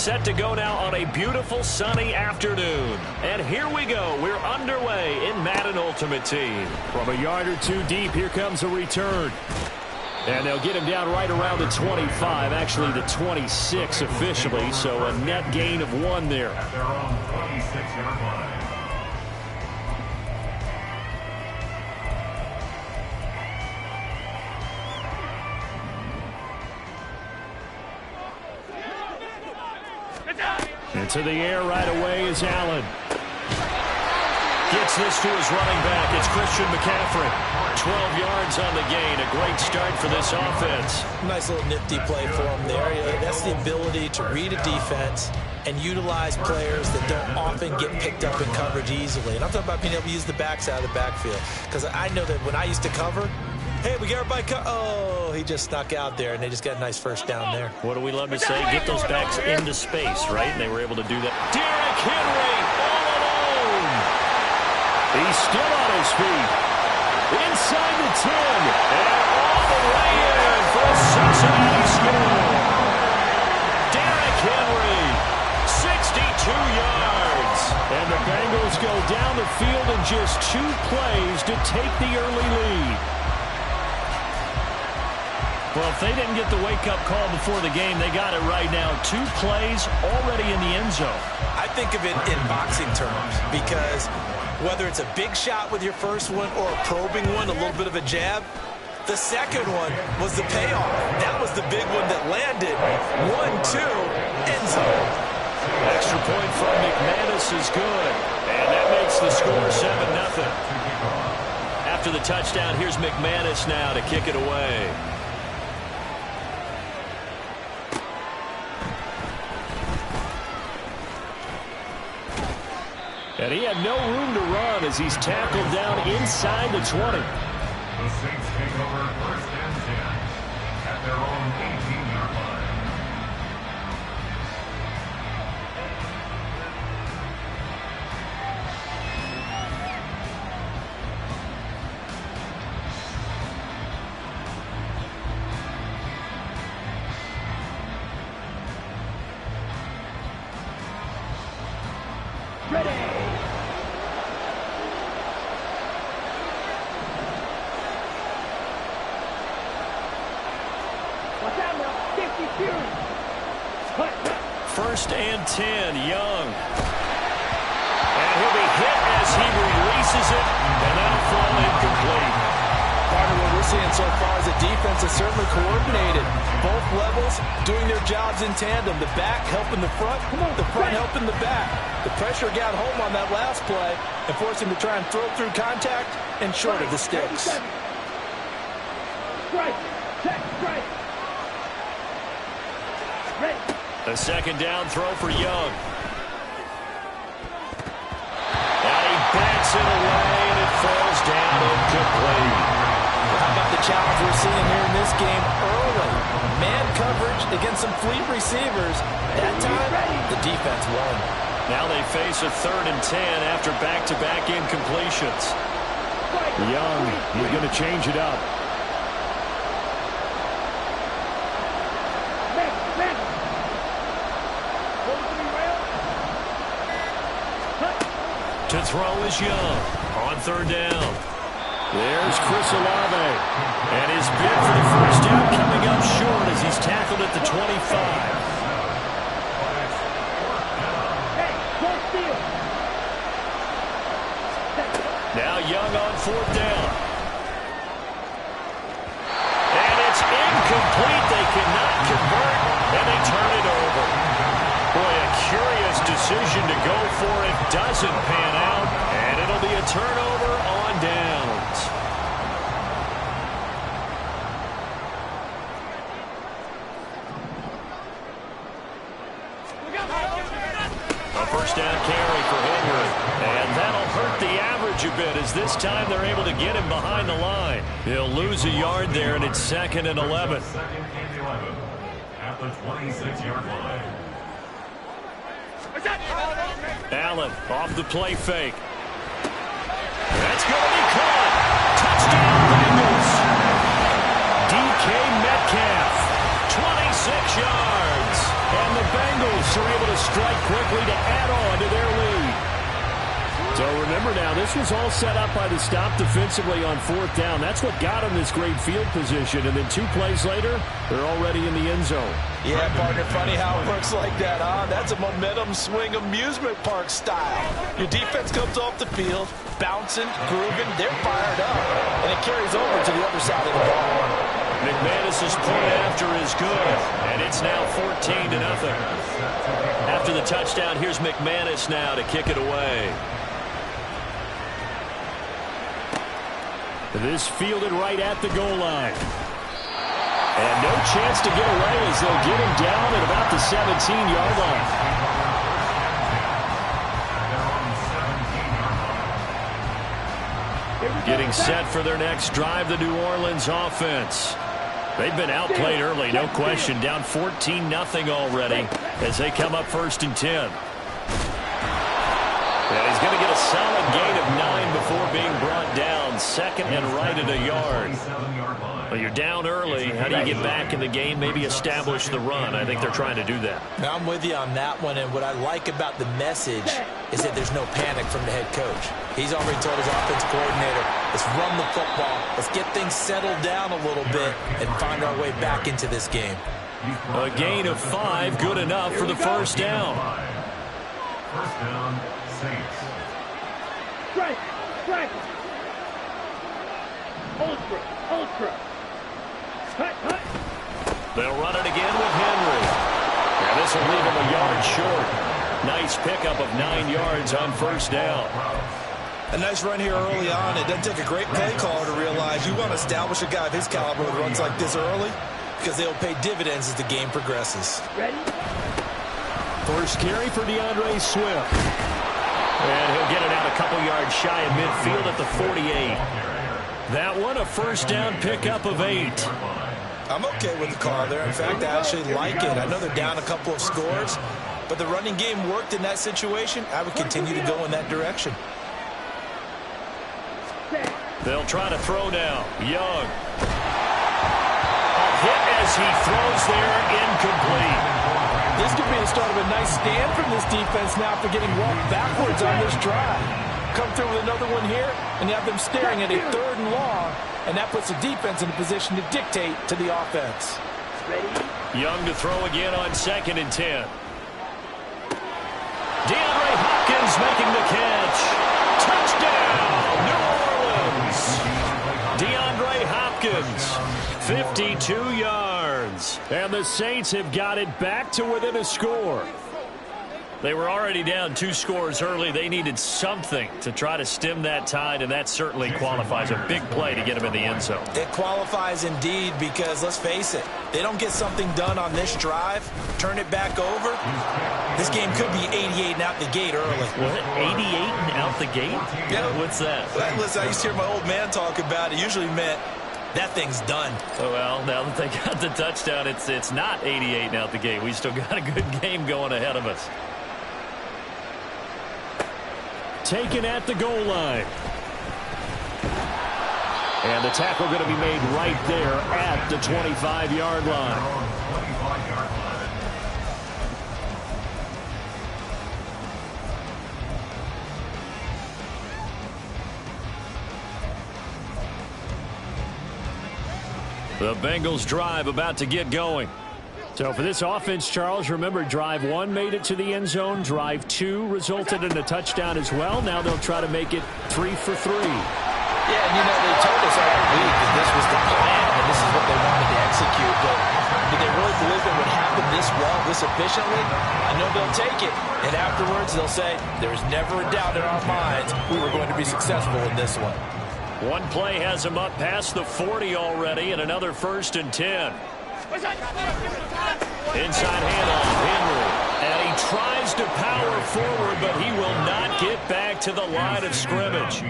set to go now on a beautiful sunny afternoon. And here we go. We're underway in Madden Ultimate Team. From a yard or two deep, here comes a return. And they'll get him down right around the 25, actually the 26 officially, so a net gain of 1 there. At their own 26-yard line. Into the air right away is Allen. Gets this to his running back. It's Christian McCaffrey. 12 yards on the gain. A great start for this offense. Nice little nifty play for him there. That's the ability to read a defense and utilize players that don't often get picked up in coverage easily. And I'm talking about being able to use the backs out of the backfield. Because I know that when I used to cover, hey, we got everybody oh, he just snuck out there, and they just got a nice first down there. What do we love to say? Get those backs into space, right? And they were able to do that. Derrick Henry all alone. He's still on his feet. Inside the 10. And all the way in for a Cincinnati score. Derrick Henry, 62 yards. And the Bengals go down the field in just 2 plays to take the early lead. Well, if they didn't get the wake-up call before the game, they got it right now. 2 plays already in the end zone. I think of it in boxing terms because whether it's a big shot with your first one or a probing one, a little bit of a jab, the second one was the payoff. That was the big one that landed. 1-2, end zone. Extra point from McManus is good. And that makes the score 7-0. After the touchdown, here's McManus now to kick it away. And he had no room to run as he's tackled down inside the 20. The Saints take over 1st and 10 at their own 18-yard line. First and 10, Young. And he'll be hit as he releases it, and that'll fall incomplete. Part of what we're seeing so far is the defense is certainly coordinated. Both levels doing their jobs in tandem. The back helping the front helping the back. The pressure got home on that last play and forced him to try and throw through contact and short of the sticks. A second down throw for Young. And he bats it away, and it falls down incomplete. How about the challenge we're seeing here in this game early? Man coverage against some fleet receivers. That time, the defense won. Now they face a 3rd and 10 after back-to-back incompletions. Young, he's going to change it up. To throw is Young on 3rd down. There's Chris Olave. And his bid for the first down coming up short as he's tackled at the 25. Now Young on 4th down. And it's incomplete. They cannot convert, and they turn it over. Boy, a curious decision to go for it. Doesn't pan out, and it'll be a turnover on downs. A first down carry for Henry. And that'll hurt the average a bit as this time they're able to get him behind the line. He'll lose a yard there, and it's 2nd and 11. 2nd and 11 at the 26-yard line. Allen off the play fake. That's going to be caught. Touchdown Bengals. DK Metcalf, 26 yards. And the Bengals Saints are able to strike quickly to add on to their lead. So remember now, this was all set up by the stop defensively on fourth down. That's what got them this great field position. And then 2 plays later, they're already in the end zone. Yeah, partner, funny how it works like that, huh? That's a momentum swing amusement park style. Your defense comes off the field, bouncing, grooving, they're fired up. And it carries over to the other side of the ball. McManus's point after is good. And it's now 14-0. After the touchdown, here's McManus now to kick it away. This fielded right at the goal line. And no chance to get away as they'll get him down at about the 17-yard line. Getting set for their next drive, the New Orleans offense. They've been outplayed early, no question. Down 14-0 already as they come up 1st and 10. And he's going to get a solid gain of 9 before being brought down. 2nd and right at a yard. Well, you're down early. How do you get back in the game? Maybe establish the run. I think they're trying to do that. Now, I'm with you on that one, and what I like about the message is that there's no panic from the head coach. He's already told his offensive coordinator, let's run the football. Let's get things settled down a little bit and find our way back into this game. A gain of 5, good enough for the first down. First down, Saints. Strike. Ultra. Cut. They'll run it again with Henry. And this will leave him a yard short. Nice pickup of 9 yards on first down. A nice run here early on. It doesn't take a great play caller to realize you want to establish a guy of his caliber with runs like this early because they'll pay dividends as the game progresses. Ready? First carry for DeAndre Swift. And he'll get it out a couple yards shy of midfield at the 48. That one, a first down pickup of 8. I'm okay with the call there. In fact, I actually like it. I know they're down a couple of scores, but the running game worked in that situation. I would continue to go in that direction. They'll try to throw now. Young. A hit as he throws there, incomplete. This could be the start of a nice stand from this defense now for getting walked backwards on this drive. Come through with another one here, and you have them staring at a 3rd and long, and that puts the defense in a position to dictate to the offense. Young to throw again on 2nd and 10. DeAndre Hopkins making the catch. Touchdown, New Orleans. DeAndre Hopkins, 52 yards. And the Saints have got it back to within a score. They were already down 2 scores early. They needed something to try to stem that tide, and that certainly qualifies. A big play to get them in the end zone. It qualifies indeed because, let's face it, they don't get something done on this drive, turn it back over, this game could be 88 and out the gate early. What? 88 and out the gate? Yeah. What's that? Well, listen, I used to hear my old man talk about it. Usually meant that thing's done. Oh, well, now that they got the touchdown, it's not 88 and out the gate. We still got a good game going ahead of us. Taken at the goal line. And the tackle going to be made right there at the 25-yard line. The Bengals drive about to get going. So for this offense, Charles, remember, drive 1 made it to the end zone. Drive 2 resulted in a touchdown as well. Now they'll try to make it 3 for 3. Yeah, and you know, they told us all week that this was the plan and this is what they wanted to execute. But did they really believe it would happen this well, this efficiently? I know they'll take it. And afterwards, they'll say, there was never a doubt in our minds we were going to be successful in this one. One play has him up past the 40 already, and another 1st and 10. Inside handoff, Henry. And he tries to power forward, but he will not get back to the line of scrimmage.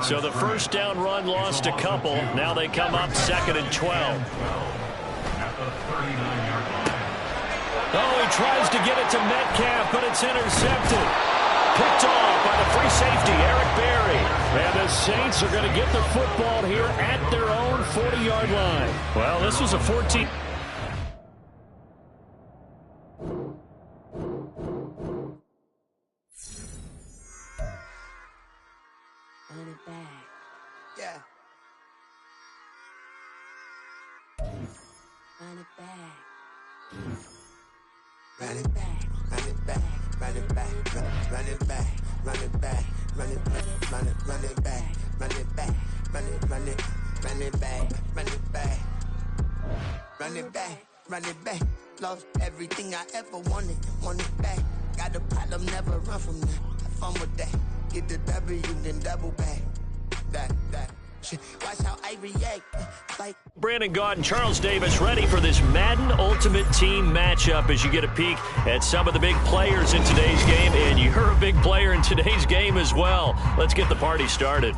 So the first down run lost a couple. Now they come up 2nd and 12. Oh, he tries to get it to Metcalf, but it's intercepted. Picked off by the free safety, Eric Berry. And the Saints are going to get the football here at their own 40-yard line. Well, this was a 14... Run it back. Run it back, run it back, run it back, run it back, run it back, run it back, run it back, run it back, run it back, run it back, run it back, run it back. Lost everything I ever wanted it back. Got a problem, never run from that. Have fun with that. Get the W, then double back. That. Watch how I react. Like Brandon Gaud and Charles Davis ready for this Madden Ultimate Team matchup as you get a peek at some of the big players in today's game. And you're a big player in today's game as well. Let's get the party started.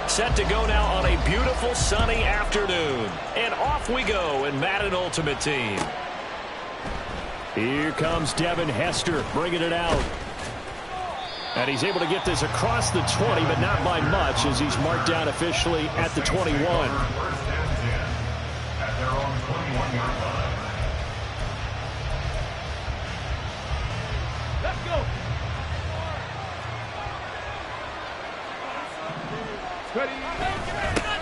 Set to go now on a beautiful sunny afternoon. And off we go in Madden Ultimate Team. Here comes Devin Hester bringing it out. And he's able to get this across the 20, but not by much as he's marked down officially at the 21. First and 10 at their own 21-yard line. Let's go.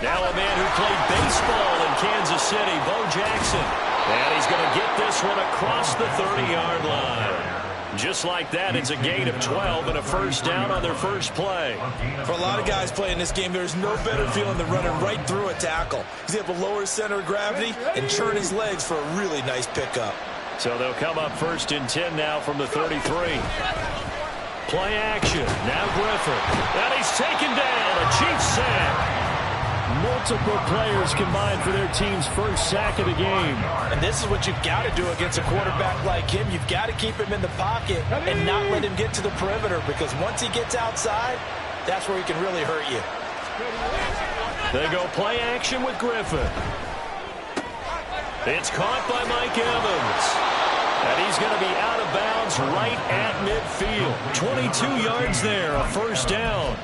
Now a man who played baseball in Kansas City, Bo Jackson. And he's going to get this one across the 30-yard line. Just like that, it's a gain of 12 and a first down on their first play. For a lot of guys playing this game, there's no better feeling than running right through a tackle. He's able to lower his center of gravity and turn his legs for a really nice pickup. So they'll come up first and 10 now from the 33. Play action. Now Griffin. And he's taken down. A Chiefs sack. Multiple players combined for their team's first sack of the game. And this is what you've got to do against a quarterback like him. You've got to keep him in the pocket and not let him get to the perimeter, because once he gets outside, that's where he can really hurt you. They go play action with Griffin. It's caught by Mike Evans. And he's going to be out of bounds right at midfield. 22 yards there, a first down.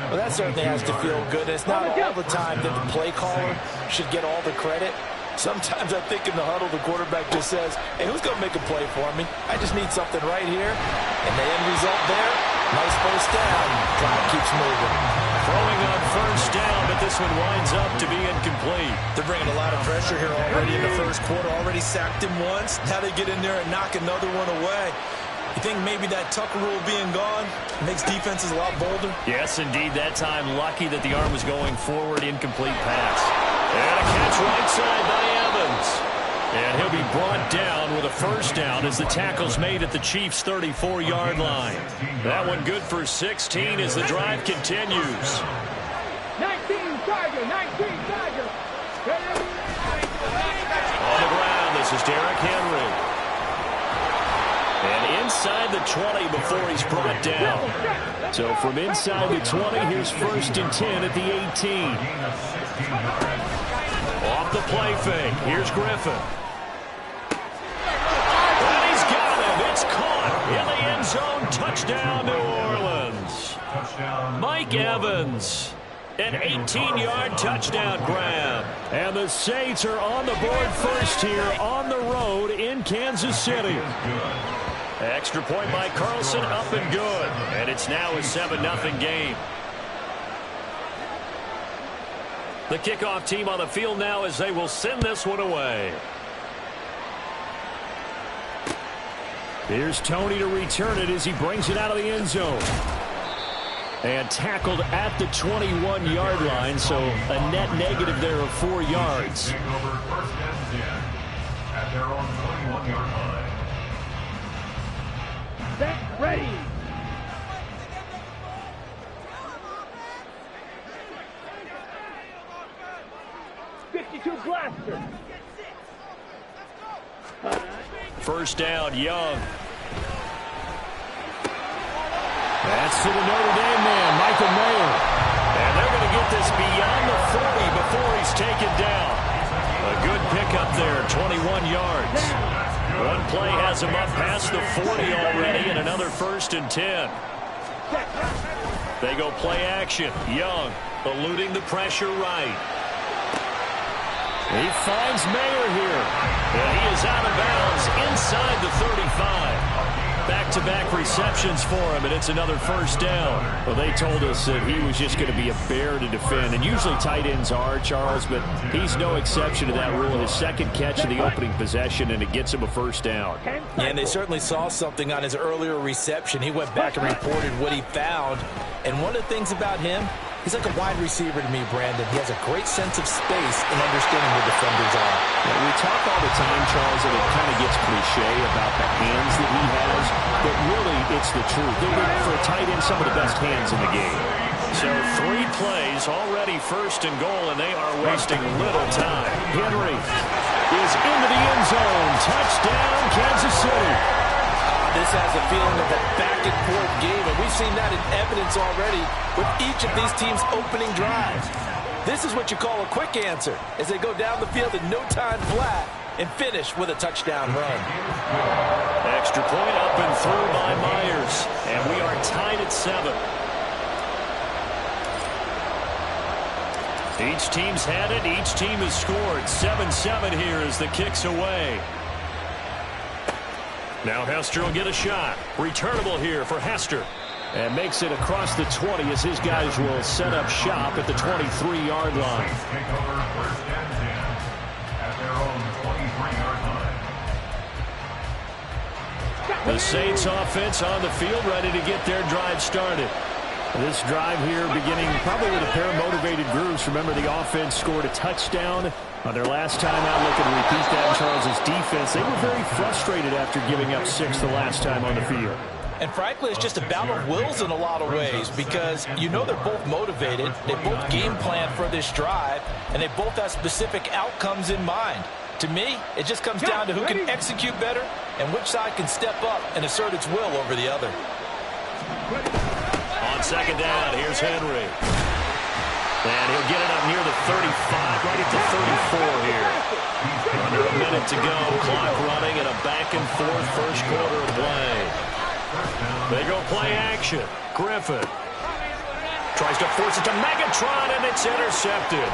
Well, that certainly has to feel good. It's not all the time that the play caller should get all the credit. Sometimes I think in the huddle, the quarterback just says, hey, who's going to make a play for me? I just need something right here. And the end result there, nice first down. Clock keeps moving. Throwing on first down, but this one winds up to be incomplete. They're bringing a lot of pressure here already in the first quarter. Already sacked him once. Now they get in there and knock another one away. You think maybe that Tucker rule being gone makes defenses a lot bolder? Yes, indeed. That time, lucky that the arm was going forward. Incomplete pass. And a catch right side by Evans. And he'll be brought down with a first down as the tackle's made at the Chiefs' 34-yard line. That one good for 16 as the drive continues. 19 Tiger, 19 Tiger. On the ground, this is Derrick Henry. And inside the 20 before he's brought down. So from inside the 20, here's first and 10 at the 18. Off the play fake. Here's Griffin. And he's got him. It's caught in the end zone. Touchdown, New Orleans. Mike Evans. An 18-yard touchdown grab. And the Saints are on the board first here on the road in Kansas City. Extra point by Carlson, up and good. And it's now a 7-0 game. The kickoff team on the field now as they will send this one away. Here's Tony to return it as he brings it out of the end zone. And tackled at the 21-yard line, so a net negative there of 4 yards. Take over first and 10 at their own 21-yard line. Set, ready. Blaster. First down, Young. That's to the Notre Dame man, Michael Mayer. And they're going to get this beyond the 40 before he's taken down. A good pickup there, 21 yards. One play has him up past the 40 already, and another 1st and 10. They go play action. Young eluding the pressure right. He finds Mayer here. And he is out of bounds inside the 35. Back-to-back receptions for him, and it's another 1st down. Well, they told us that he was just going to be a bear to defend, and usually tight ends are, Charles, but he's no exception to that rule. His 2nd catch of the opening possession, and it gets him a 1st down. Yeah, and they certainly saw something on his earlier reception. He went back and reported what he found, and one of the things about him, he's like a wide receiver to me, Brandon. He has a great sense of space and understanding where defenders are. Yeah, we talk all the time, Charles, and it kind of gets cliche about the hands that he has, but really it's the truth. For a tight end, some of the best hands in the game. So 3 plays, already 1st and goal, and they are wasting little time. Henry is into the end zone. Touchdown, Kansas City. This has a feeling of a back-and-forth game, and we've seen that in evidence already with each of these teams' opening drives. This is what you call a quick answer, as they go down the field in no time flat and finish with a touchdown run. Extra point up and through by Myers, and we are tied at 7. Each team's had it. Each team has scored. 7-7 here as the kick's away. Now Hester will get a shot. Returnable here for Hester. And makes it across the 20 as his guys will set up shop at the 23-yard line. Take over 1st and 10 at their own 23-yard line. The Saints offense on the field, ready to get their drive started. This drive here beginning probably with a pair of motivated groups. Remember, the offense scored a touchdown on their last time out. Looking to repeat that in Charles's defense. They were very frustrated after giving up 6 the last time on the field. And frankly, it's just a battle of wills in a lot of ways, because you know they're both motivated, they both game plan for this drive, and they both have specific outcomes in mind. To me, it just comes down to who can execute better and which side can step up and assert its will over the other. On 2nd down, here's Henry. And he'll get it up near the 35, right at the 34 here. Under a minute to go, clock running, and a back-and-forth 1st quarter of play. They go play action. Griffin tries to force it to Megatron, and it's intercepted.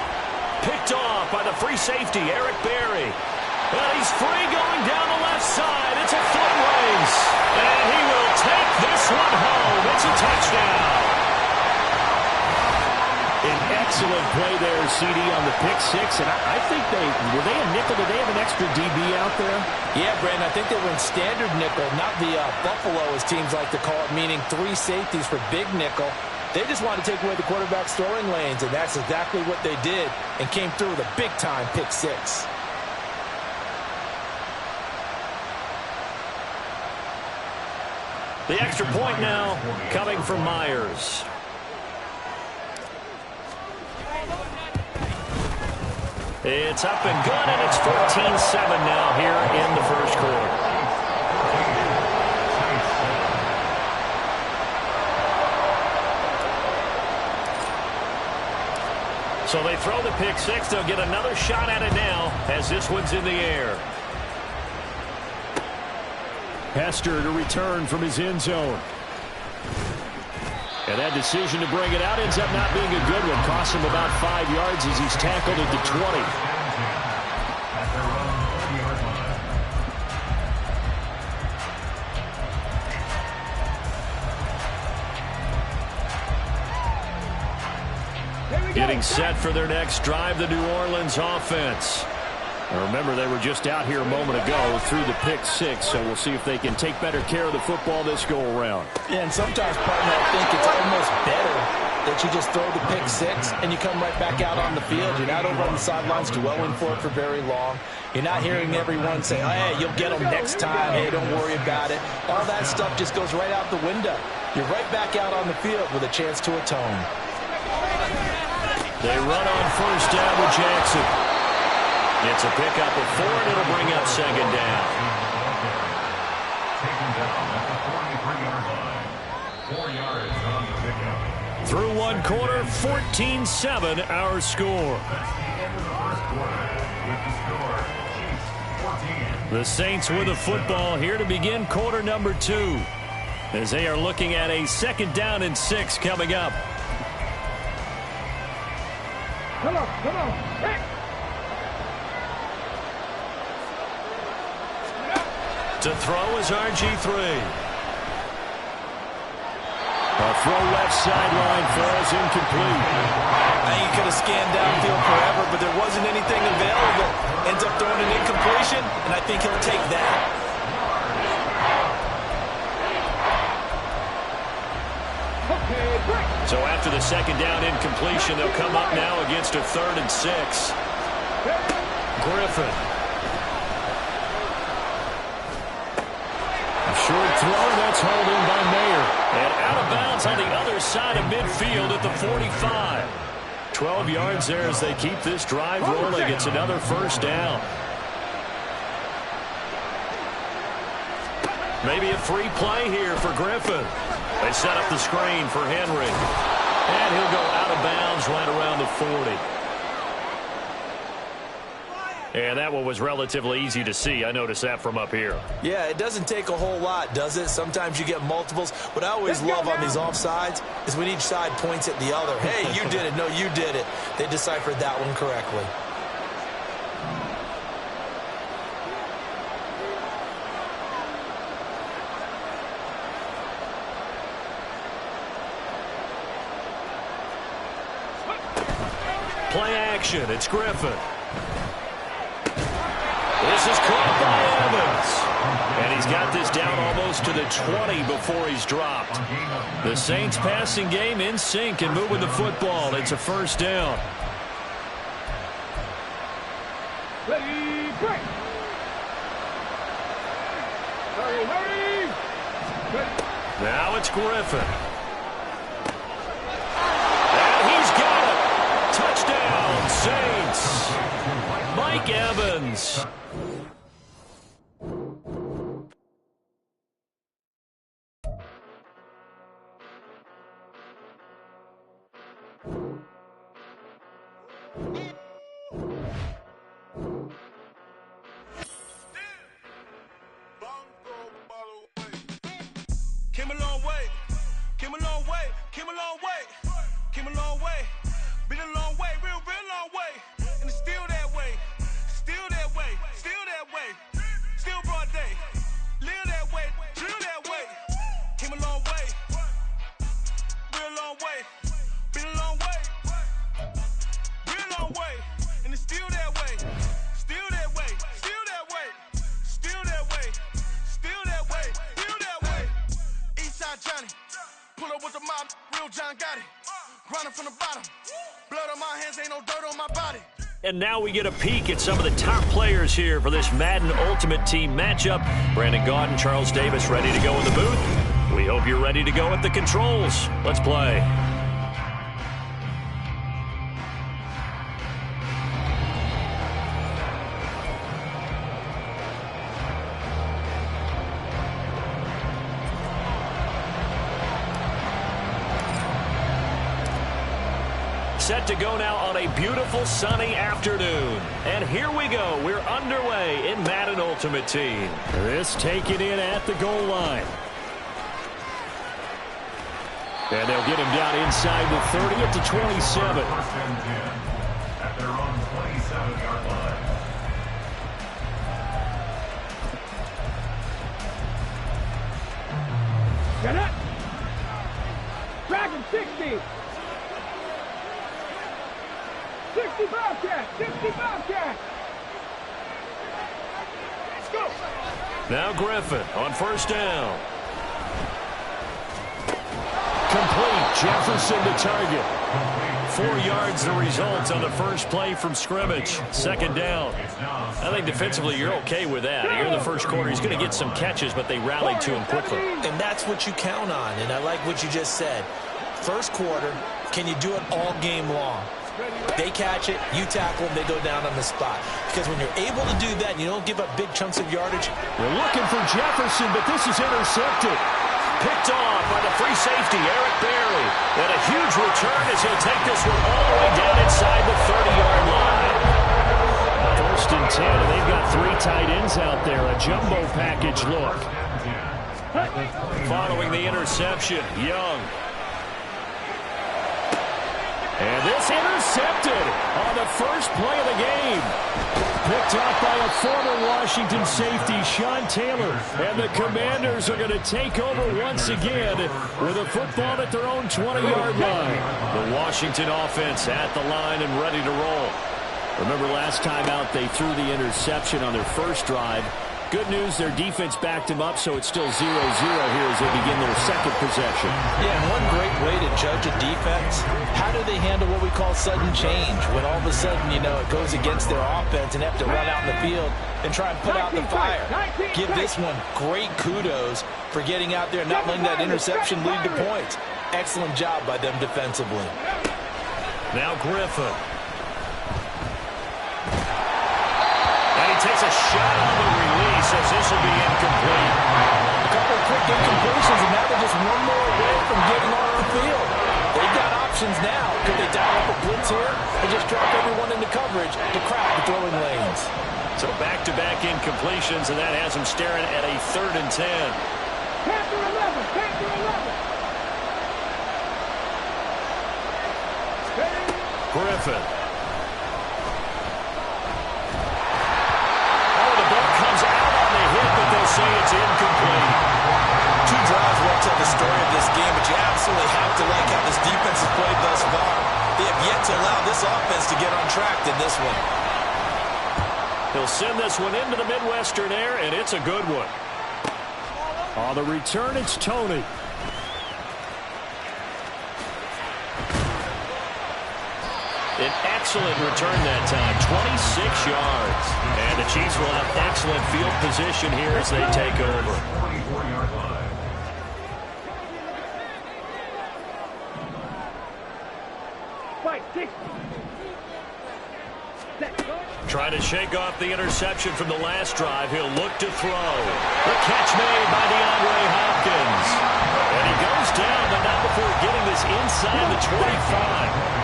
Picked off by the free safety, Eric Berry. And he's free going down the left side. It's a foot race. And he will take this one home. It's a touchdown. An excellent play there, CD, on the pick 6. And I think were they a nickel? Did they have an extra DB out there? Yeah, Brandon, I think they were in standard nickel, not the Buffalo, as teams like to call it, meaning 3 safeties for big nickel. They just wanted to take away the quarterback's throwing lanes, and that's exactly what they did, and came through with a big-time pick 6. The extra point now coming from Myers. It's up and good, and it's 14-7 now here in the 1st quarter. So they throw the pick 6. They'll get another shot at it now as this one's in the air. Hester to return from his end zone. And that decision to bring it out ends up not being a good one. Costs him about 5 yards as he's tackled at the 20. Getting set for their next drive, the New Orleans offense. Now remember, they were just out here a moment ago through the pick 6, so we'll see if they can take better care of the football this go-around. Yeah, and sometimes, partner, I think it's almost better that you just throw the pick 6 and you come right back out on the field. You're not over on the sidelines dwelling for it for very long. You're not hearing everyone say, oh, hey, you'll get them next time. Hey, don't worry about it. All that stuff just goes right out the window. You're right back out on the field with a chance to atone. They run on 1st down with Jackson. It's a pickup of 4, and it'll bring up 2nd down. Taken down at the 43-yard line. 4 yards on the pickup. Through 1 quarter, 14-7 our score. That's the end of the 1st quarter with the score The Saints with the football here to begin quarter number 2, as they are looking at a 2nd down and 6 coming up. Come on. Hey. To throw is RG3. A throw left sideline falls incomplete. You could have scanned downfield forever, but there wasn't anything available. Ends up throwing an incompletion, and I think he'll take that. So after the 2nd down incompletion, they'll come up now against a 3rd and 6. Griffin. A short throw, that's hauled in by Mayer. And out of bounds on the other side of midfield at the 45. 12 yards there as they keep this drive rolling. It's another 1st down. Maybe a free play here for Griffin. They set up the screen for Henry. And he'll go out of bounds right around the 40. And that one was relatively easy to see. I noticed that from up here. Yeah, it doesn't take a whole lot, does it? Sometimes you get multiples. What I always love on these offsides is when each side points at the other. Hey, you did it. No, you did it. They deciphered that one correctly. Play action. It's Griffin. This is caught by Evans. And he's got this down almost to the 20 before he's dropped. The Saints passing game in sync and moving the football. It's a 1st down. Ready, break. Hurry. Now it's Griffin. And he's got it. Touchdown, Saints. Mike Evans. Came a long way, came a long way, came a long way, came a long way, been a long way, real long way, and it's still that way, still that way, still that way, still broad day, live that way, drill that way, came a long way, real long way, been a long way, real long way, and it's still that way, still that way, still that way, still that way, still that way, still that way. Eastside Johnny, pull up with the mob, real John got it. Grinding from the bottom, blood on my hands, ain't no dirt on my body. And now we get a peek at some of the top players here for this Madden Ultimate Team matchup. Brandon Gaudin, Charles Davis ready to go in the booth. We hope you're ready to go at the controls. Let's play. Set to go now on a beautiful sunny afternoon. And here we go. We're underway in Madden Ultimate Team. This taken in at the goal line. And they'll get him down inside the 30 at the 27. 1st and 10 at their own 27-yard line. Get it. Dragon 60. 60 Bobcat! 60 Bobcat! Let's go! Now Griffin on 1st down. Complete. Jefferson to target. 4 yards the result on the first play from scrimmage. 2nd down. I think defensively you're okay with that. Here in the first quarter, he's going to get some catches, but they rallied to him quickly. And that's what you count on, and I like what you just said. First quarter, can you do it all game long? They catch it, you tackle them, they go down on the spot. Because when you're able to do that and you don't give up big chunks of yardage. They're looking for Jefferson, but this is intercepted. Picked off by the free safety, Eric Berry. And a huge return as he'll take this one all the way down inside the 30-yard line. 1st and 10, and they've got three tight ends out there, a jumbo package look. Following the interception, Young. And this intercepted on the first play of the game. Picked off by a former Washington safety, Sean Taylor. And the Commanders are going to take over once again with a football at their own 20-yard line. The Washington offense at the line and ready to roll. Remember last time out they threw the interception on their first drive. Good news, their defense backed him up, so it's still 0-0 here as they begin their second possession. Yeah, and one great way to judge a defense, how do they handle what we call sudden change? When all of a sudden, you know, it goes against their offense and they have to run out in the field and try and put out the fire. Give this one great kudos for getting out there and not letting that interception lead to points. Excellent job by them defensively. Now Griffin. Takes a shot on the release as this will be incomplete. A couple of quick incompletions, and now they're just one more away from getting on the field. They've got options now. Could they dial up a blitz here and just drop everyone into coverage to crowd the throwing lanes? So back-to-back incompletions, and that has them staring at a 3rd and 10. Panther 11, Panther 11. Griffin. Say it's incomplete. 2 drives will tell the story of this game, but you absolutely have to like how this defense has played thus far. They have yet to allow this offense to get on track in this one. He'll send this one into the Midwestern air, and it's a good one. On the return, it's Tony. An excellent return that time, 26 yards. And the Chiefs will have excellent field position here as they take over. Trying to shake off the interception from the last drive. He'll look to throw. The catch made by DeAndre Hopkins. And he goes down, but not before getting this inside the 25.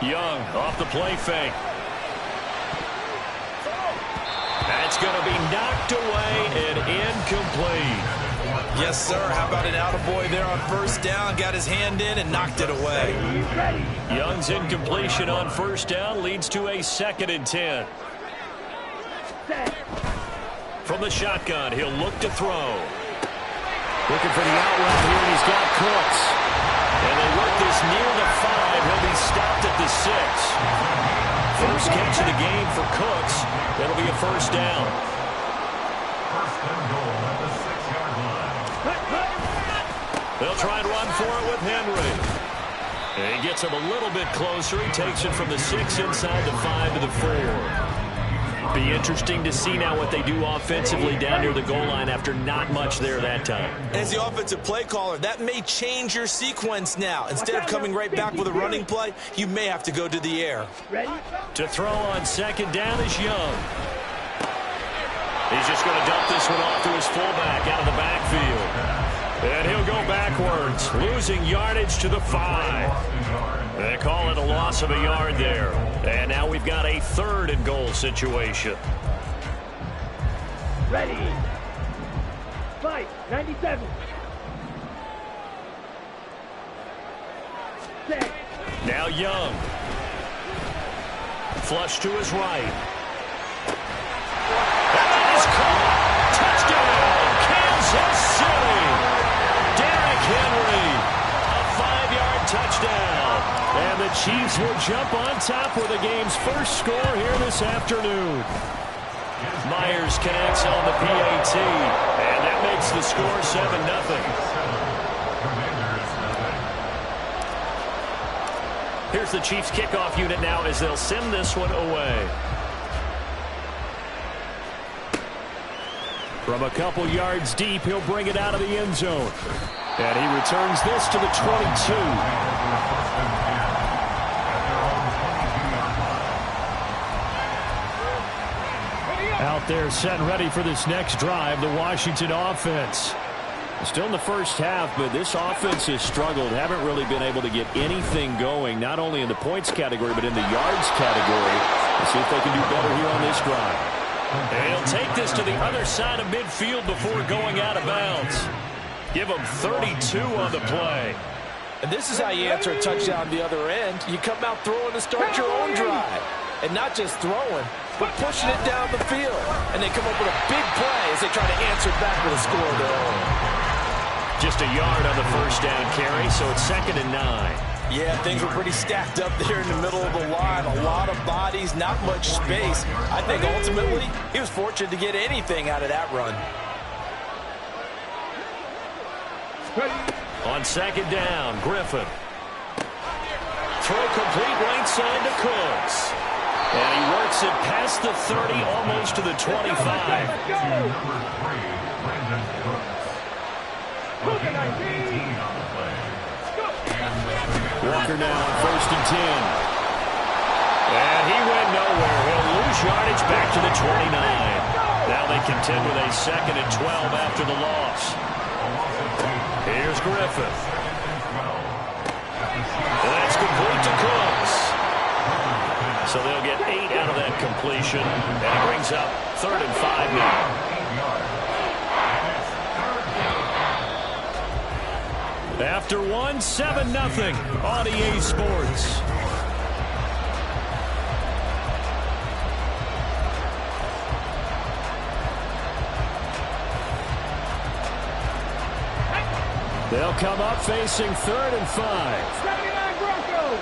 Young off the play fake. That's going to be knocked away and incomplete. Yes, sir. How about an attaboy there on first down? Got his hand in and knocked it away. Young's incompletion on first down leads to a 2nd and 10. From the shotgun, he'll look to throw. Looking for the out route here, and he's got Cooks. And they work this near the 5. He'll be stopped at the 6. First catch of the game for Cooks. That'll be a first down. First and goal at the 6-yard line. They'll try and run for it with Henry. And he gets him a little bit closer. He takes it from the 6 inside the 5 to the 4. Be interesting to see now what they do offensively down near the goal line after not much there that time. As the offensive play caller, that may change your sequence now. Instead of coming right back with a running play, you may have to go to the air. To throw on 2nd down is Young. He's just going to dump this one off to his fullback out of the backfield. And he'll go backwards, losing yardage to the 5. They call it a loss of a yard there. And now we've got a 3rd and goal situation. Ready. Fight. 97. Set. Now Young. Flush to his right. And that is caught. Touchdown, Kansas City. Derrick Henry. A 5-yard touchdown. And the Chiefs will jump on top with the game's first score here this afternoon. Myers connects on the PAT, and that makes the score 7-0. Here's the Chiefs kickoff unit now as they'll send this one away. From a couple yards deep, he'll bring it out of the end zone. And he returns this to the 22. Out there set and ready for this next drive, the Washington offense. Still in the first half, but this offense has struggled. Haven't really been able to get anything going, not only in the points category, but in the yards category. Let's see if they can do better here on this drive. And he'll take this to the other side of midfield before going out of bounds. Give him 32 on the play. And this is how you answer a touchdown the other end. You come out throwing to start your own drive. And not just throwing, but pushing it down the field. And they come up with a big play as they try to answer back with a score of their own. Just a yard on the first down carry, so it's 2nd and 9. Yeah, things were pretty stacked up there in the middle of the line. A lot of bodies, not much space. I think ultimately he was fortunate to get anything out of that run. On 2nd down, Griffin. Throw complete right side to Cooks. And he works it past the 30, almost to the 25. Walker now on 1st and 10. And he went nowhere. He'll lose yardage back to the 29. Now they contend with a 2nd and 12 after the loss. Here's Griffin. That's complete to Cooks. So they'll get 8 out of that completion. And it brings up 3rd and 5 now. After 1, 7-0 on EA Sports. They'll come up facing 3rd and 5. 79 Broncos.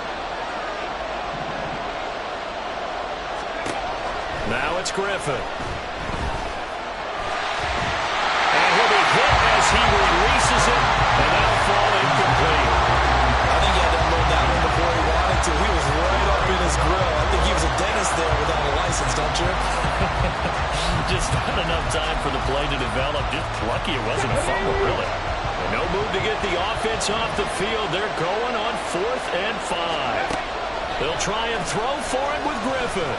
Now it's Griffin. And he'll be hit as he releases it, and that'll fall incomplete. I think he had to unload that one before he wanted to. He was right up in his grill. I think he was a dentist there without a license, don't you? Just not enough time for the play to develop. Just lucky it wasn't a fumble, really. And no move to get the offense off the field. They're going on 4th and 5. They'll try and throw for it with Griffin.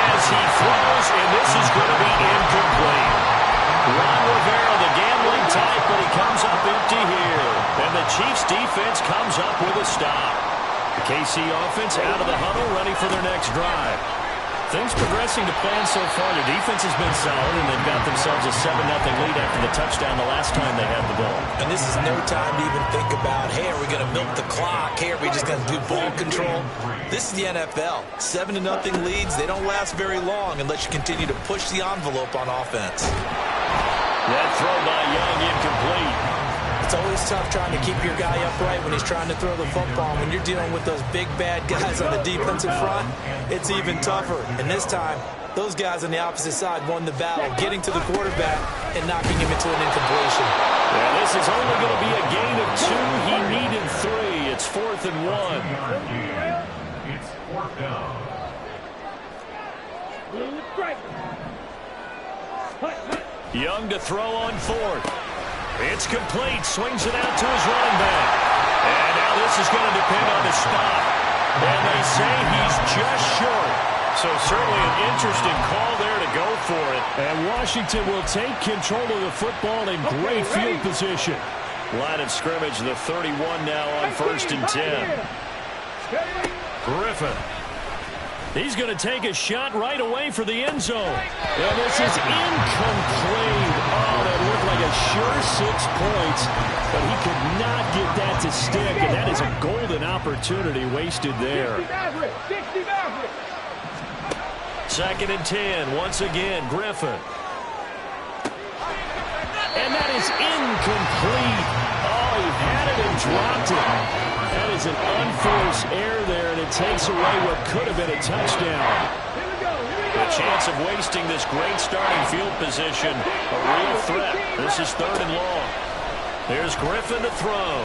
As he throws, and this is going to be incomplete. Ron Rivera, the gambling type, but he comes up empty here. And the Chiefs' defense comes up with a stop. The KC offense out of the huddle, ready for their next drive. Things progressing to plan so far. Their defense has been solid, and they've got themselves a 7-0 lead after the touchdown the last time they had the ball. And this is no time to even think about, hey, are we going to milk the clock? Hey, are we just going to do ball control? This is the NFL. 7-0 leads, they don't last very long unless you continue to push the envelope on offense. That throw by Young incomplete. It's always tough trying to keep your guy upright when he's trying to throw the football. When you're dealing with those big, bad guys on the defensive front, it's even tougher. And this time, those guys on the opposite side won the battle, getting to the quarterback and knocking him into an incompletion. Yeah, this is only going to be a gain of 2. He needed 3. It's 4th and 1. It's 4th down. Young to throw on 4th. It's complete. Swings it out to his running back. And now this is going to depend on the stop. And they say he's just short. So certainly an interesting call there to go for it. And Washington will take control of the football in great field position. Line of scrimmage, the 31 now on 1st and 10. Griffin. He's going to take a shot right away for the end zone. And this is incomplete. Oh, that looked like a sure 6 points, but he could not get that to stick, and that is a golden opportunity wasted there. 2nd and 10, once again, Griffin. And that is incomplete. Oh, he had it and dropped it. That is an unforced error there, and it takes away what could have been a touchdown. The chance of wasting this great starting field position, a real threat. This is 3rd and long. There's Griffin to throw.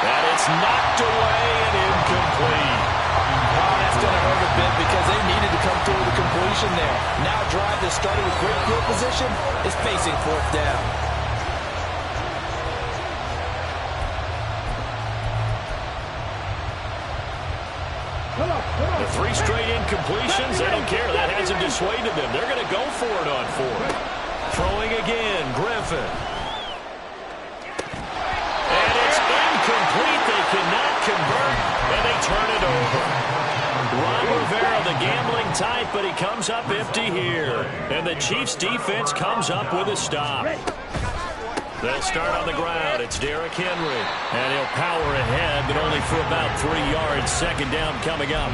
And it's knocked away and incomplete. Oh, that's going to hurt a bit because they needed to come through with a completion there. Now drive that started with great field position is facing 4th down. The With 3 straight incompletions, they don't care. That hasn't dissuaded them. They're going to go for it on 4th. Throwing again, Griffin. And it's incomplete. They cannot convert, and they turn it over. Ron Rivera, the gambling type, but he comes up empty here. And the Chiefs' defense comes up with a stop. They'll start on the ground. It's Derrick Henry. And he'll power ahead, but only for about 3 yards. Second down coming up.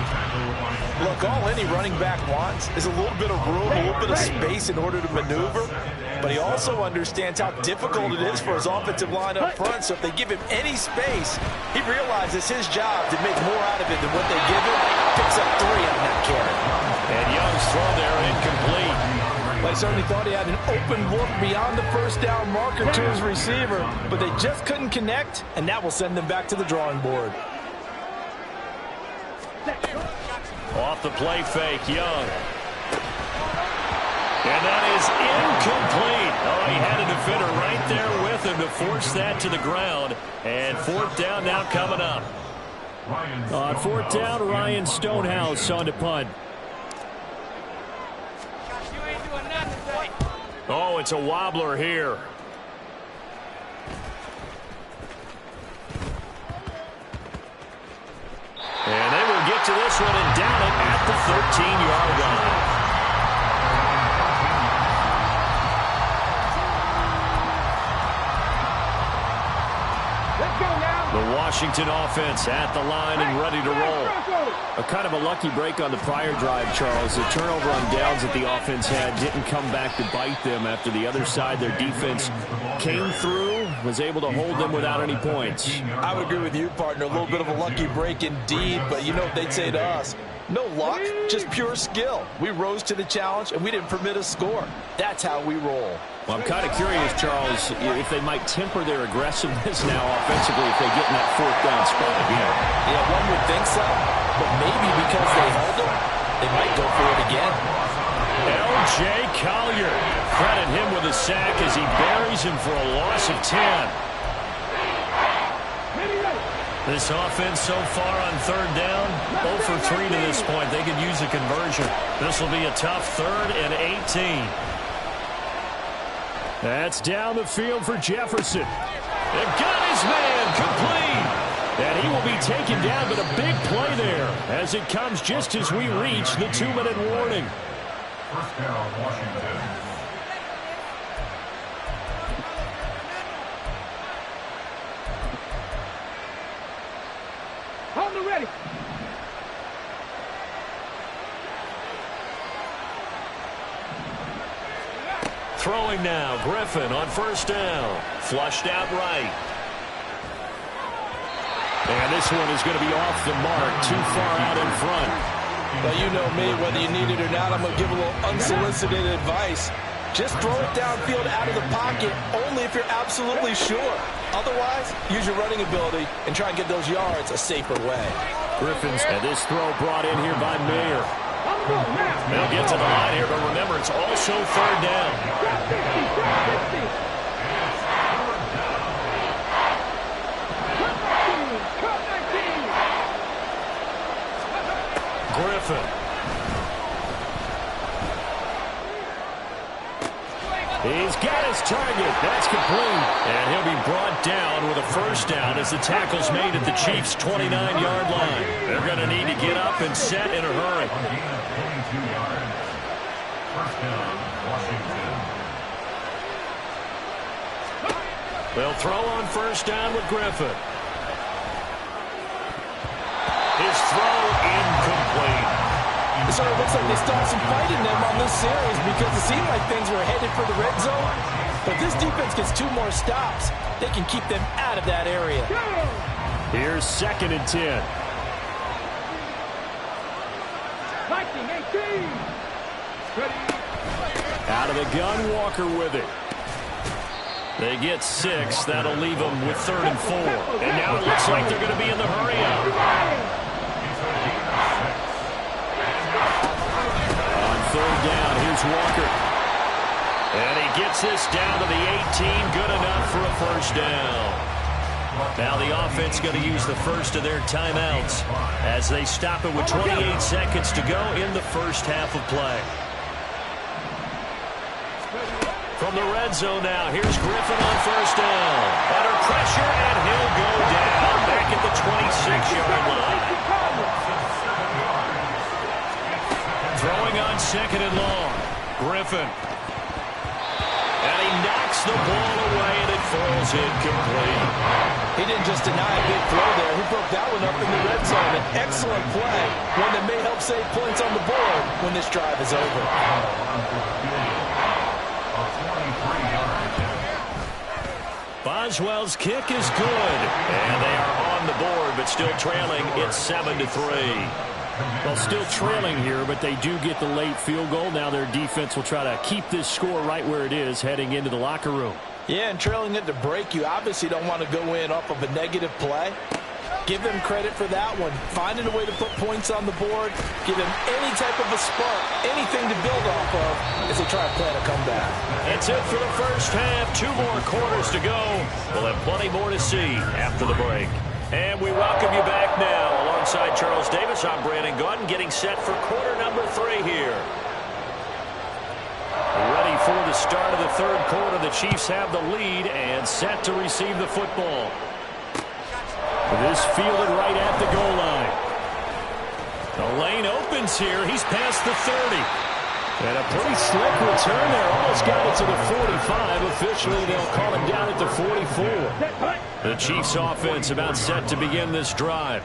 Look, all any running back wants is a little bit of room, a little bit of space in order to maneuver. But he also understands how difficult it is for his offensive line up front. So if they give him any space, he realizes his job to make more out of it than what they give him. Picks up 3 on that carry. And Young's throw there incomplete. They certainly thought he had an open look beyond the first down marker to his receiver, but they just couldn't connect, and that will send them back to the drawing board. Off the play fake, Young. And that is incomplete. Oh, he had a defender right there with him to force that to the ground. And 4th down now coming up. On 4th down, Ryan Stonehouse on to punt. Oh, it's a wobbler here. And they will get to this one and down it at the 13-yard line. Let's go now. The Washington offense at the line and ready to roll. A kind of a lucky break on the prior drive, Charles. The turnover on downs that the offense had didn't come back to bite them after the other side. Their defense came through, was able to hold them without any points. I would agree with you, partner. A little bit of a lucky break indeed, but you know what they'd say to us? No luck, just pure skill. We rose to the challenge, and we didn't permit a score. That's how we roll. Well, I'm kind of curious, Charles, if they might temper their aggressiveness now offensively if they get in that 4th down spot again. Yeah, one would think so, but maybe because they held them, they might go for it again. L.J. Collier. Credit him with a sack as he buries him for a loss of 10. This offense so far on 3rd down, 0 for 3 to this point. They could use a conversion. This will be a tough 3rd and 18. That's down the field for Jefferson. They've got his man complete. And he will be taken down, but a big play there as it comes just as we reach the 2-minute warning. First down, Washington. Hold it ready. Throwing now, Griffin on 1st down. Flushed out right. And this one is going to be off the mark, too far out in front. Well, you know me, whether you need it or not, I'm going to give a little unsolicited advice. Just throw it downfield out of the pocket, only if you're absolutely sure. Otherwise, use your running ability and try and get those yards a safer way. Griffin's, and this throw brought in here by Mayer. They'll get to the line here, but remember, it's also 3rd down. Griffin. He's got his target. That's complete. And he'll be brought down with a 1st down as the tackle's made at the Chiefs' 29-yard line. They're going to need to get up and set in a hurry. First down, Washington. They'll throw on 1st down with Griffin. His throw incomplete. It sort of looks like they started some fight in them on this series because it seemed like things were headed for the red zone. But this defense gets 2 more stops. They can keep them out of that area. Here's 2nd and 10. Viking 18. Out of the gun, Walker with it. They get 6. That'll leave them with 3rd and 4. And now it looks like they're going to be in the hurry up. On 3rd down, here's Walker. And he gets this down to the 18. Good enough for a 1st down. Now the offense going to use the first of their timeouts as they stop it with 28 seconds to go in the first half of play. From the red zone now, here's Griffin on first down. Under pressure, and he'll go down back at the 26-yard line. Throwing on second and long. Griffin. And he knocks the ball away, and it falls incomplete. He didn't just deny a big throw there. He broke that one up in the red zone. An excellent play, one that may help save points on the board when this drive is over. Boswell's kick is good, and they are on the board, but still trailing. It's 7-3. Well, still trailing here, but they do get the late field goal. Now their defense will try to keep this score right where it is heading into the locker room. Yeah, and trailing at the break, you obviously don't want to go in off of a negative play. Give them credit for that one. Finding a way to put points on the board. Give them any type of a spark, anything to build off of as they try to plan a comeback. That's it for the first half. 2 more quarters to go. We'll have plenty more to see after the break. And we welcome you back now. Alongside Charles Davis, I'm Brandon Gaudin, getting set for quarter number 3 here. Ready for the start of the third quarter. The Chiefs have the lead and set to receive the football. This fielded right at the goal line. The lane opens here. He's past the 30. And a pretty slick return there. Almost got it to the 45. Officially, they'll call it down at the 44. The Chiefs offense about set to begin this drive.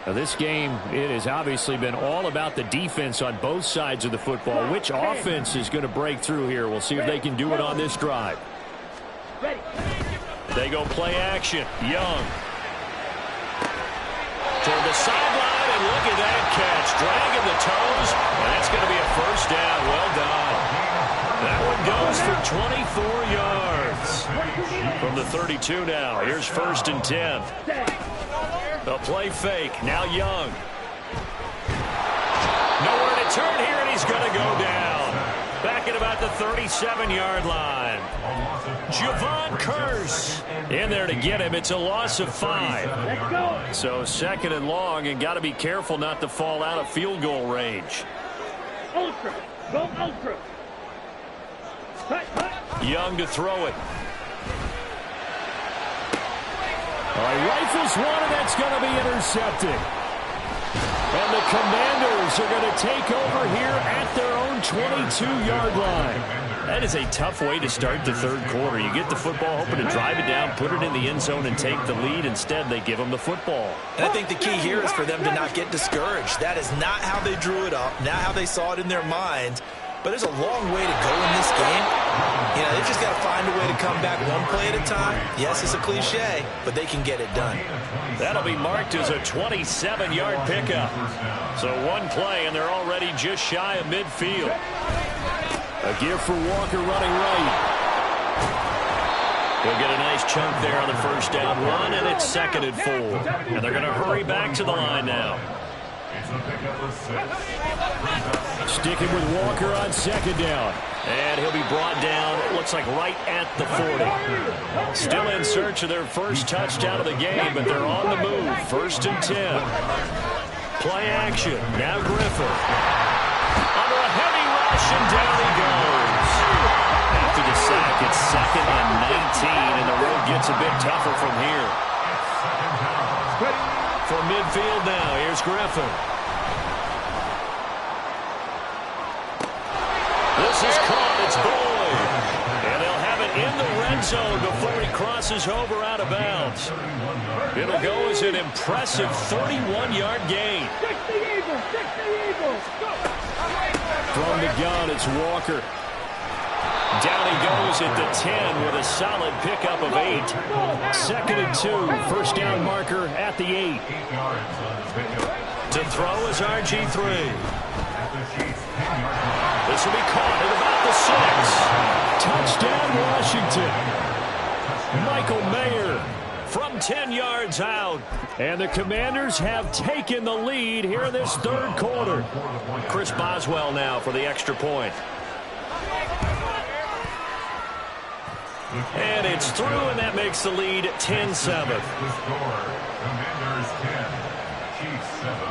Now, this game, it has obviously been all about the defense on both sides of the football. Which offense is going to break through here? We'll see if they can do it on this drive. They go play action. Young. Toward the sideline, and look at that catch. Dragging the toes, and that's going to be a first down. Well done. That one goes for 24 yards. From the 32 now, here's 1st and 10. The play fake, now Young. Nowhere to turn here, and he's going to go down. Back at about the 37-yard line. Javon Curse in there to get him. It's a loss of 5. So 2nd and long, and got to be careful not to fall out of field goal range. Ultra. Go ultra. Young to throw it. Rifles one, and that's going to be intercepted. And the Commanders are going to take over here at their own 22-yard line. That is a tough way to start the third quarter. You get the football, hoping to drive it down, put it in the end zone, and take the lead. Instead, they give them the football. And I think the key here is for them to not get discouraged. That is not how they drew it up, not how they saw it in their minds. But there's a long way to go in this game. You know, they've just got to find a way to come back one play at a time. Yes, it's a cliche, but they can get it done. That'll be marked as a 27-yard pickup. So one play, and they're already just shy of midfield. A give for Walker running right. He'll get a nice chunk there on the first down run, and it's 2nd and 4. And they're going to hurry back to the line now. Sticking with Walker on 2nd down. And he'll be brought down, it looks like right at the 40. Still in search of their first touchdown of the game, but they're on the move. 1st and 10. Play action. Now Griffin. Under a heavy rush, and down he goes. After the sack, it's 2nd and 19, and the road gets a bit tougher from here. From midfield now, here's Griffin. This is caught. It's Boyd. And they'll have it in the red zone before he crosses over out of bounds. It'll go as an impressive 31-yard gain. From the gun, it's Walker. Down he goes at the 10 with a solid pickup of 8. 2nd and 2. First down marker at the 8. To throw is RG3. This will be caught at about the 6. Touchdown, Washington. Michael Mayer from 10 yards out. And the Commanders have taken the lead here in this third quarter. Chris Boswell now for the extra point. And it's through, and that makes the lead 10-7. The score, Commanders 10, Chiefs 7.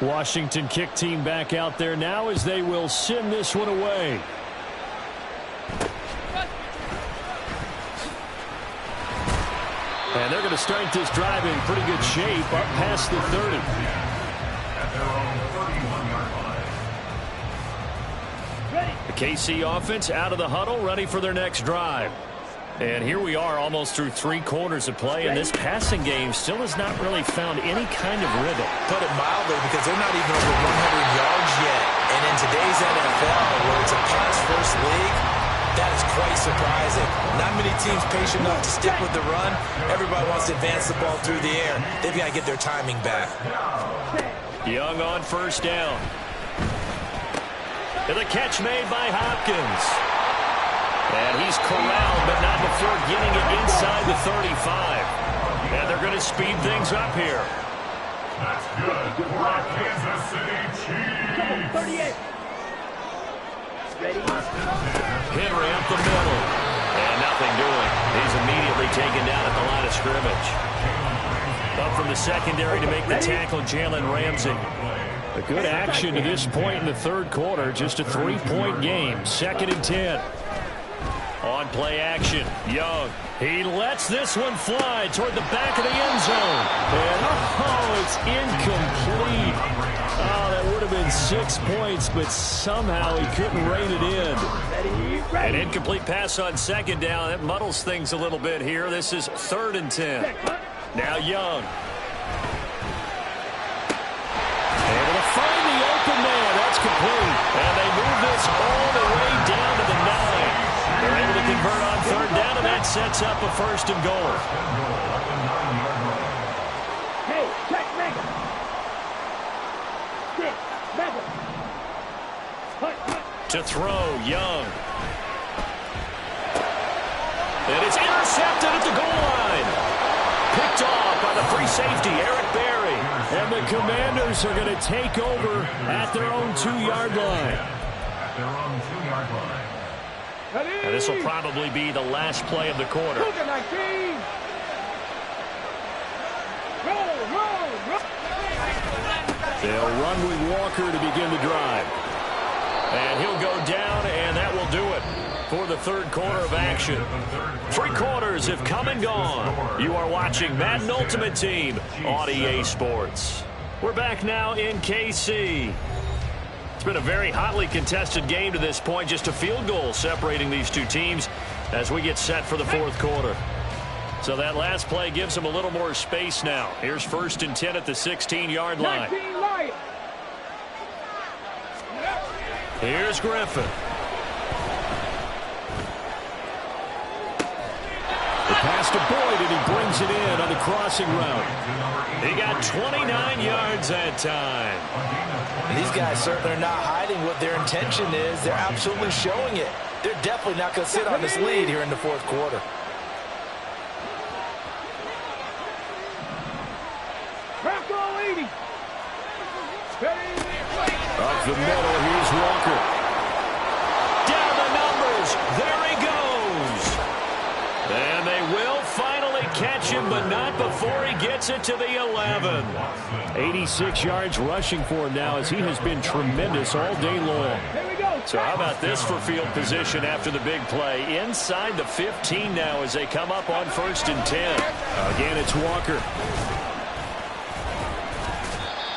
Washington kick team back out there now as they will send this one away. And they're going to start this drive in pretty good shape up past the 30. At their own 31-yard line. The KC offense out of the huddle, ready for their next drive. And here we are almost through 3 quarters of play, and this passing game still has not really found any kind of rhythm. Put it mildly, because they're not even over 100 yards yet. And in today's NFL, where it's a pass-first league, that is quite surprising. Not many teams patient enough to stick with the run. Everybody wants to advance the ball through the air. They've got to get their timing back. Young on first down. And the catch made by Hopkins. And he's corralled, but not before getting it inside the 35. And they're going to speed things up here. That's good for our Kansas City Chiefs. 38. Ready? Henry up the middle. And nothing doing. He's immediately taken down at the line of scrimmage. Up from the secondary to make the tackle, Jalen Ramsey. A good action to this point in the third quarter. Just a 3-point game. 2nd and 10. On play action, Young. He lets this one fly toward the back of the end zone. And, it's incomplete. Oh, that would have been 6 points, but somehow he couldn't rein it in. An incomplete pass on 2nd down. That muddles things a little bit here. This is 3rd and 10. Now Young. Able to find the open man. That's complete. And they move this all the way down to the 9. They're able to convert on 3rd down, and that sets up a 1st and goal. Hey, check Mega. 6, Mega. To throw, Young. And it's intercepted at the goal line. Picked off by the free safety, Eric Berry. And the Commanders are going to take over at their own 2-yard line. At their own 2-yard line. And this will probably be the last play of the quarter. Cougar 19. Roll. They'll run with Walker to begin the drive. And he'll go down, and that will do it for the third quarter of action. 3 quarters have come and gone. You are watching Madden Ultimate Team on EA Sports. We're back now in KC. It's been a very hotly contested game to this point. Just a field goal separating these two teams as we get set for the 4th quarter. So that last play gives them a little more space now. Here's 1st and 10 at the 16-yard line. Here's Griffin. The pass to Boyd, and he brings it in on the crossing route. He got 29 yards that time. And these guys certainly are not hiding what their intention is. They're absolutely showing it. They're definitely not going to sit on this lead here in the 4th quarter. Up the middle, here's Walker. Down the numbers. There he goes. And they will finally catch him, but not before he gets it to the 11. 86 yards rushing for him now, as he has been tremendous all day long. So how about this for field position after the big play? Inside the 15 now as they come up on 1st and 10. Again, it's Walker.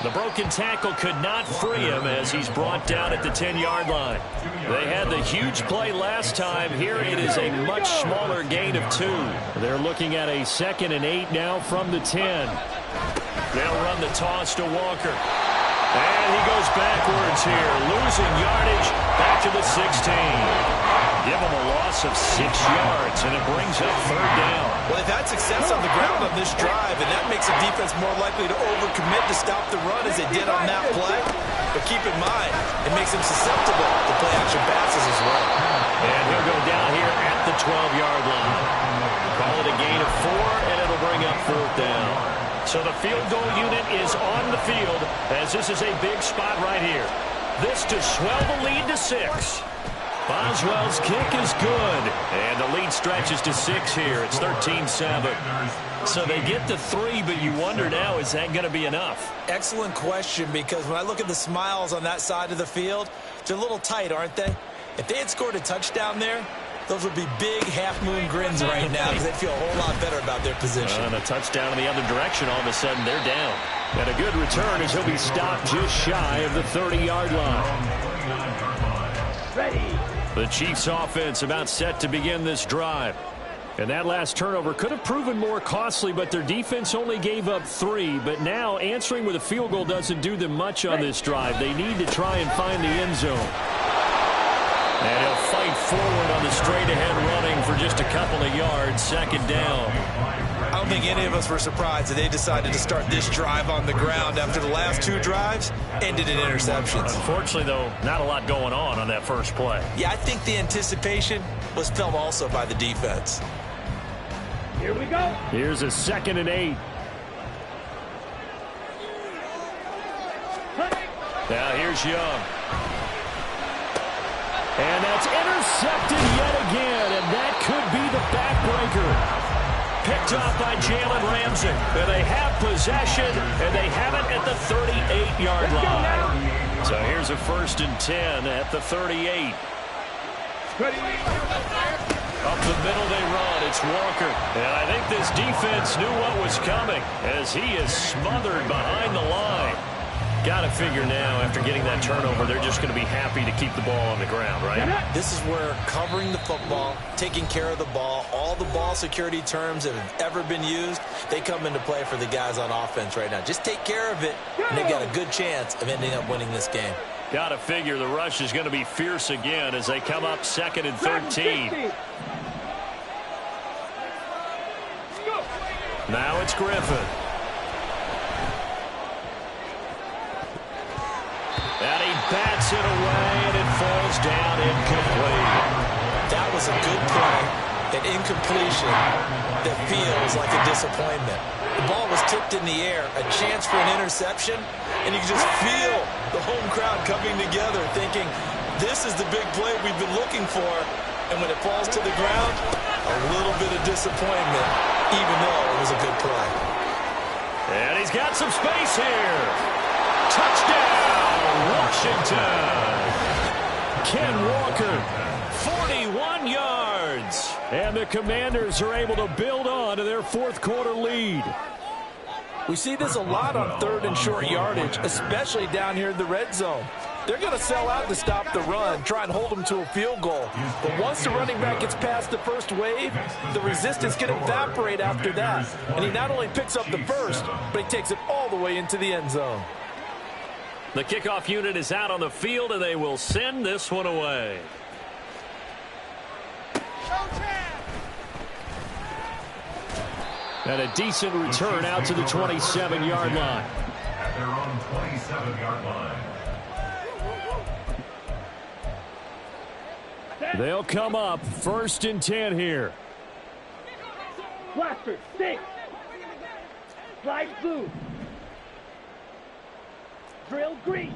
The broken tackle could not free him as he's brought down at the 10-yard line. They had the huge play last time. Here it is a much smaller gain of 2. They're looking at a 2nd and 8 now from the 10. They'll run the toss to Walker. And he goes backwards here, losing yardage back to the 16. Give him a loss of 6 yards, and it brings up 3rd down. Well, they've had success on the ground on this drive, and that makes the defense more likely to overcommit to stop the run as they did on that play. But keep in mind, it makes them susceptible to play-action passes as well. And he'll go down here at the 12-yard line. Call it a gain of 4, and it'll bring up 4th down. So the field goal unit is on the field as this is a big spot right here. This to swell the lead to 6. Boswell's kick is good. And the lead stretches to 6 here. It's 13-7. So they get to 3, but you wonder now, is that going to be enough? Excellent question, because when I look at the smiles on that side of the field, they're a little tight, aren't they? If they had scored a touchdown there, those would be big half-moon grins right now because they'd feel a whole lot better about their position. And a touchdown in the other direction, all of a sudden they're down. And a good return as he'll be stopped just shy of the 30-yard line. Ready. The Chiefs offense about set to begin this drive. And that last turnover could have proven more costly, but their defense only gave up 3. But now answering with a field goal doesn't do them much on this drive. They need to try and find the end zone. And he'll fight forward on the straight-ahead running for just a couple of yards, second down. I don't think any of us were surprised that they decided to start this drive on the ground after the last 2 drives ended in interceptions. Unfortunately, though, not a lot going on that first play. Yeah, I think the anticipation was felt also by the defense. Here we go. Here's a 2nd and 8. Now here's Young. And that's intercepted yet again, and that could be the backbreaker. Picked off by Jalen Ramsey. And they have possession, and they have it at the 38-yard line. So here's a 1st and 10 at the 38. Ready. Up the middle they run. It's Walker. And I think this defense knew what was coming as he is smothered behind the line. Got to figure now, after getting that turnover, they're just going to be happy to keep the ball on the ground, right? This is where covering the football, taking care of the ball, all the ball security terms that have ever been used, they come into play for the guys on offense right now. Just take care of it, and they've got a good chance of ending up winning this game. Got to figure the rush is going to be fierce again as they come up 2nd and 13. Now it's Griffin. And he bats it away, and it falls down incomplete. That was a good play, an incompletion that feels like a disappointment. The ball was tipped in the air, a chance for an interception, and you can just feel the home crowd coming together thinking, this is the big play we've been looking for. And when it falls to the ground, a little bit of disappointment, even though it was a good play. And he's got some space here. Touchdown, Washington. Ken Walker, 41 yards. And the Commanders are able to build on to their 4th quarter lead. We see this a lot on 3rd and short yardage, especially down here in the red zone. They're going to sell out to stop the run, try and hold them to a field goal. But once the running back gets past the first wave, the resistance can evaporate after that. And he not only picks up the first, but he takes it all the way into the end zone. The kickoff unit is out on the field, and they will send this one away. And a decent return out to the 27-yard line. At their own 27-yard line. They'll come up 1st and 10 here. Blaster, 6. Slide blue. Drill green.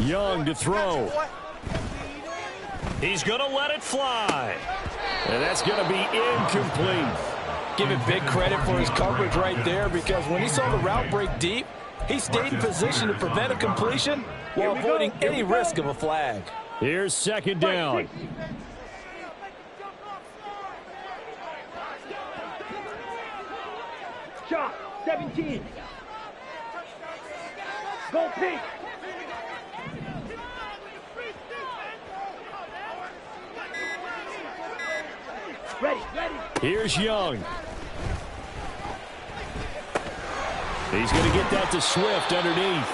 Young to throw. He's going to let it fly. And that's going to be incomplete. Give him big credit for his coverage right there, because when he saw the route break deep, he stayed in position to prevent a completion while avoiding any risk of a flag. Here's 2nd down. Shot, 17. Go pink. Ready. Here's Young. He's going to get that to Swift underneath.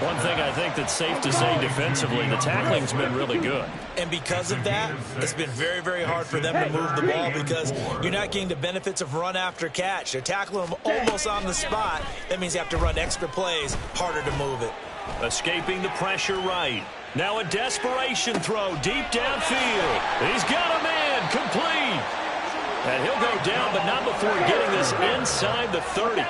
One thing I think that's safe to say defensively, the tackling's been really good. And because of that, it's been very, very hard for them to move the ball because you're not getting the benefits of run after catch. They're tackling them almost on the spot. That means you have to run extra plays, harder to move it. Escaping the pressure right. Now a desperation throw deep downfield. He's got a man complete. And he'll go down, but not before getting this inside the 30.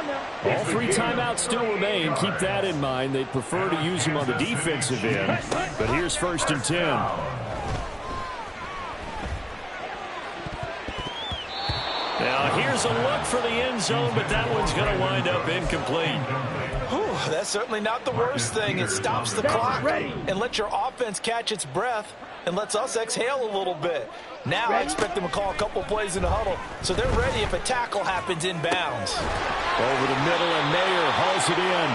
All 3 timeouts still remain. Keep that in mind. They'd prefer to use him on the defensive end. But here's 1st and 10. Now here's a look for the end zone, but that one's going to wind up incomplete. Whew, that's certainly not the worst thing. It stops the clock and lets your offense catch its breath and lets us exhale a little bit. Now I expect them to call a couple plays in the huddle, so they're ready if a tackle happens inbounds. Over the middle, and Mayer hauls it in.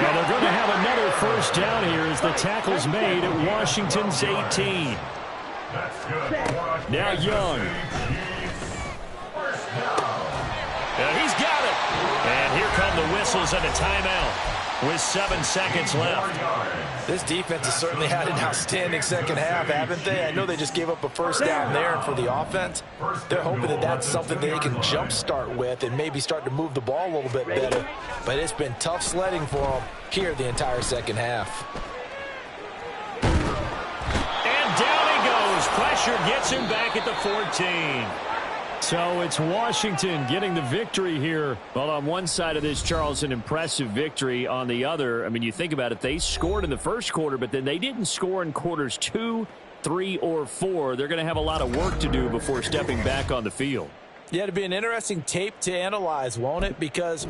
And they're going to have another 1st down here as the tackle's made at Washington's 18. Now Young. And he's got it. And here come the whistles and a timeout with 7 seconds left. This defense has certainly had an outstanding second half, haven't they? I know they just gave up a 1st down there, and for the offense, they're hoping that that's something they can jumpstart with and maybe start to move the ball a little bit better. But it's been tough sledding for them here the entire second half. And down he goes. Pressure gets him back at the 14. So it's Washington getting the victory here. Well, on one side of this, Charles, an impressive victory. On the other, I mean, you think about it, they scored in the 1st quarter, but then they didn't score in quarters 2, 3, or 4. They're going to have a lot of work to do before stepping back on the field. Yeah, it'll be an interesting tape to analyze, won't it? Because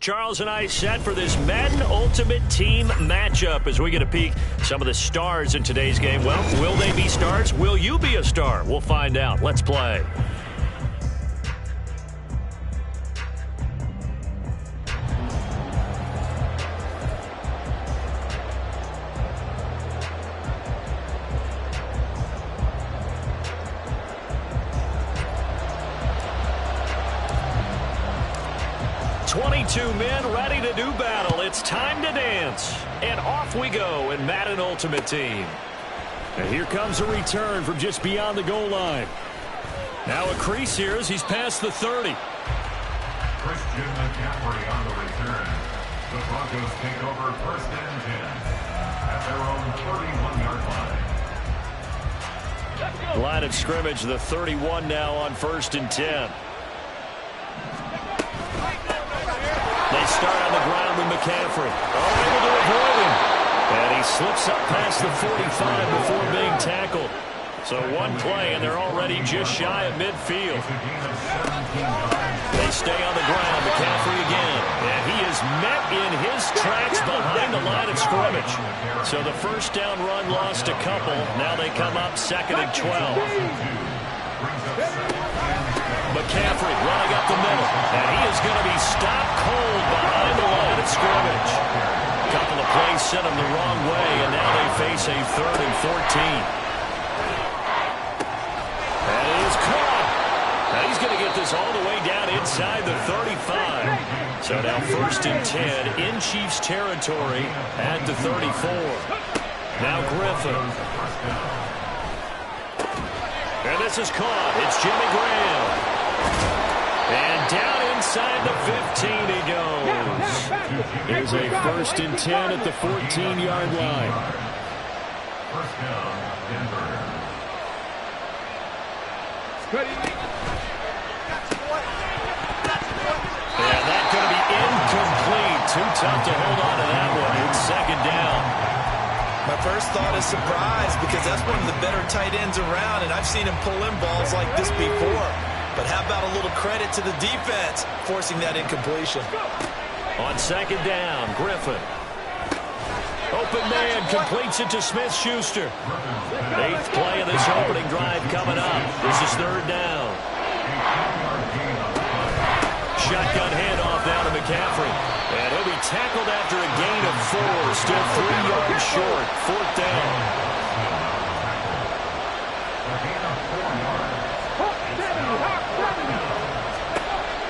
Charles and I set for this Madden Ultimate Team matchup as we get a peek some of the stars in today's game. Well, will they be stars? Will you be a star? We'll find out. Let's play. Men ready to do battle. It's time to dance. And off we go in Madden Ultimate Team. And here comes a return from just beyond the goal line. Now a crease here as he's past the 30. Christian McCaffrey on the return. The Broncos take over 1st and 10 at their own 31-yard line. Line of scrimmage, the 31 now on 1st and 10. They start on the ground with McCaffrey. Able to avoid him. And he slips up past the 45 before being tackled. So one play, and they're already just shy of midfield. They stay on the ground. McCaffrey again. And he is met in his tracks behind the line of scrimmage. So the 1st down run lost a couple. Now they come up 2nd and 12. McCaffrey running up the middle, and he is going to be stopped cold behind the line of scrimmage. A couple of plays sent him the wrong way, and now they face a 3rd and 14. And it is caught. Now he's going to get this all the way down inside the 35. So now 1st and 10 in Chiefs territory at the 34. Now Griffin. And this is caught. It's Jimmy Graham. And down inside the 15 he goes. Here's a 1st and 10 at the 14-yard line. 1st down, Denver. And that's going to be incomplete. Too tough to hold on to that one. It's 2nd down. My first thought is surprise because that's one of the better tight ends around, and I've seen him pull in balls like this before. But how about a little credit to the defense forcing that incompletion? On 2nd down, Griffin. Open man completes it to Smith-Schuster. 8th play of this opening drive coming up. This is 3rd down. Shotgun handoff down to McCaffrey. And he'll be tackled after a gain of 4. 4, still 3 yards short. 4th down.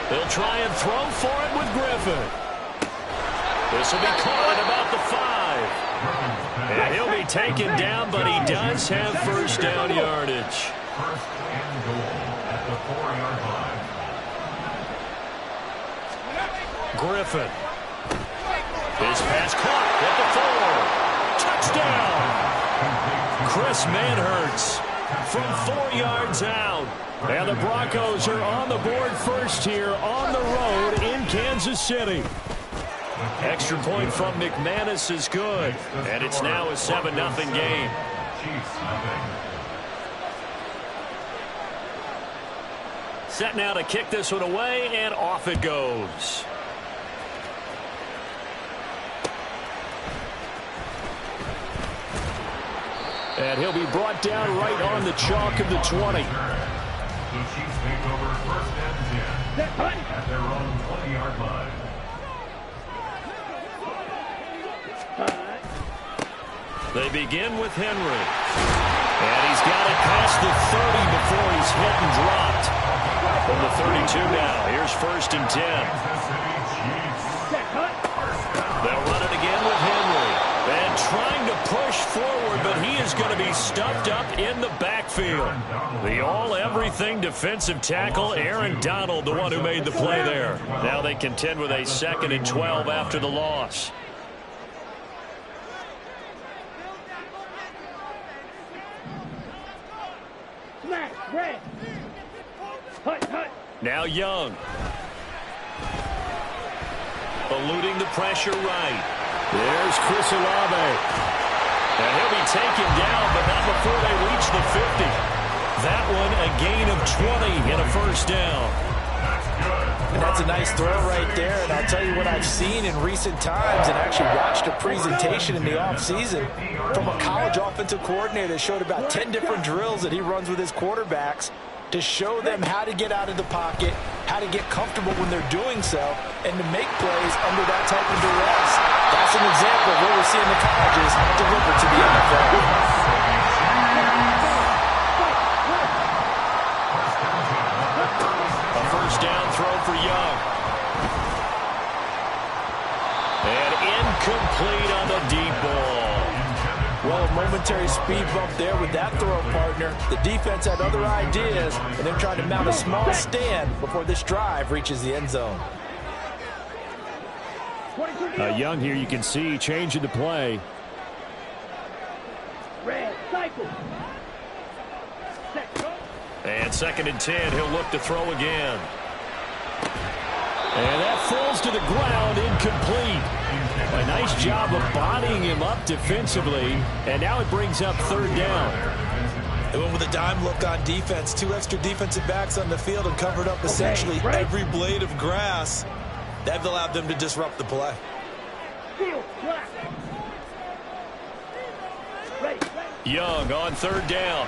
They'll try and throw for it with Griffin. This will be caught at about the 5. And he'll be taken down, but he does have first down yardage. First and goal at the 4-yard line. Griffin. His pass caught at the 4. Touchdown. Chris Manhertz from 4 yards out. And the Broncos are on the board first here on the road in Kansas City. Extra point from McManus is good. And it's now a 7-0 game. Chiefs nothing. Set now to kick this one away, and off it goes. And he'll be brought down right on the chalk of the 20. The Chiefs take over first and 10 at their own 20-yard line. They begin with Henry. And he's got it past the 30 before he's hit and dropped. From the 32 now. Here's first and 10. They'll run it again with Henry. And trying to push forward, but he is going to be stuffed up in the backfield. The all-everything defensive tackle, Aaron Donald, the one who made the play there. Now they contend with a 2nd and 12 after the loss. Now Young. Eluding the pressure right. There's Chris Olave. And he'll be taken down, but not before they reach the 50. That one a gain of 20 and a first down. And that's a nice throw right there. And I'll tell you what I've seen in recent times and actually watched a presentation in the offseason from a college offensive coordinator that showed about 10 different drills that he runs with his quarterbacks to show them how to get out of the pocket, how to get comfortable when they're doing so, and to make plays under that type of duress. That's an example of what we're seeing the colleges deliver to the NFL. A first down throw for Young. And incomplete on the deep ball. Well, a momentary speed bump there with that throw, partner. The defense had other ideas, and they're trying to mount a small stand before this drive reaches the end zone. Young here, you can see, changing the play. Red cycle. And 2nd and 10, he'll look to throw again. And that falls to the ground, incomplete. A nice job of bodying him up defensively, and now it brings up 3rd down. They went with a dime look on defense. 2 extra defensive backs on the field and covered up essentially every blade of grass. That allowed them to disrupt the play. Young on 3rd down.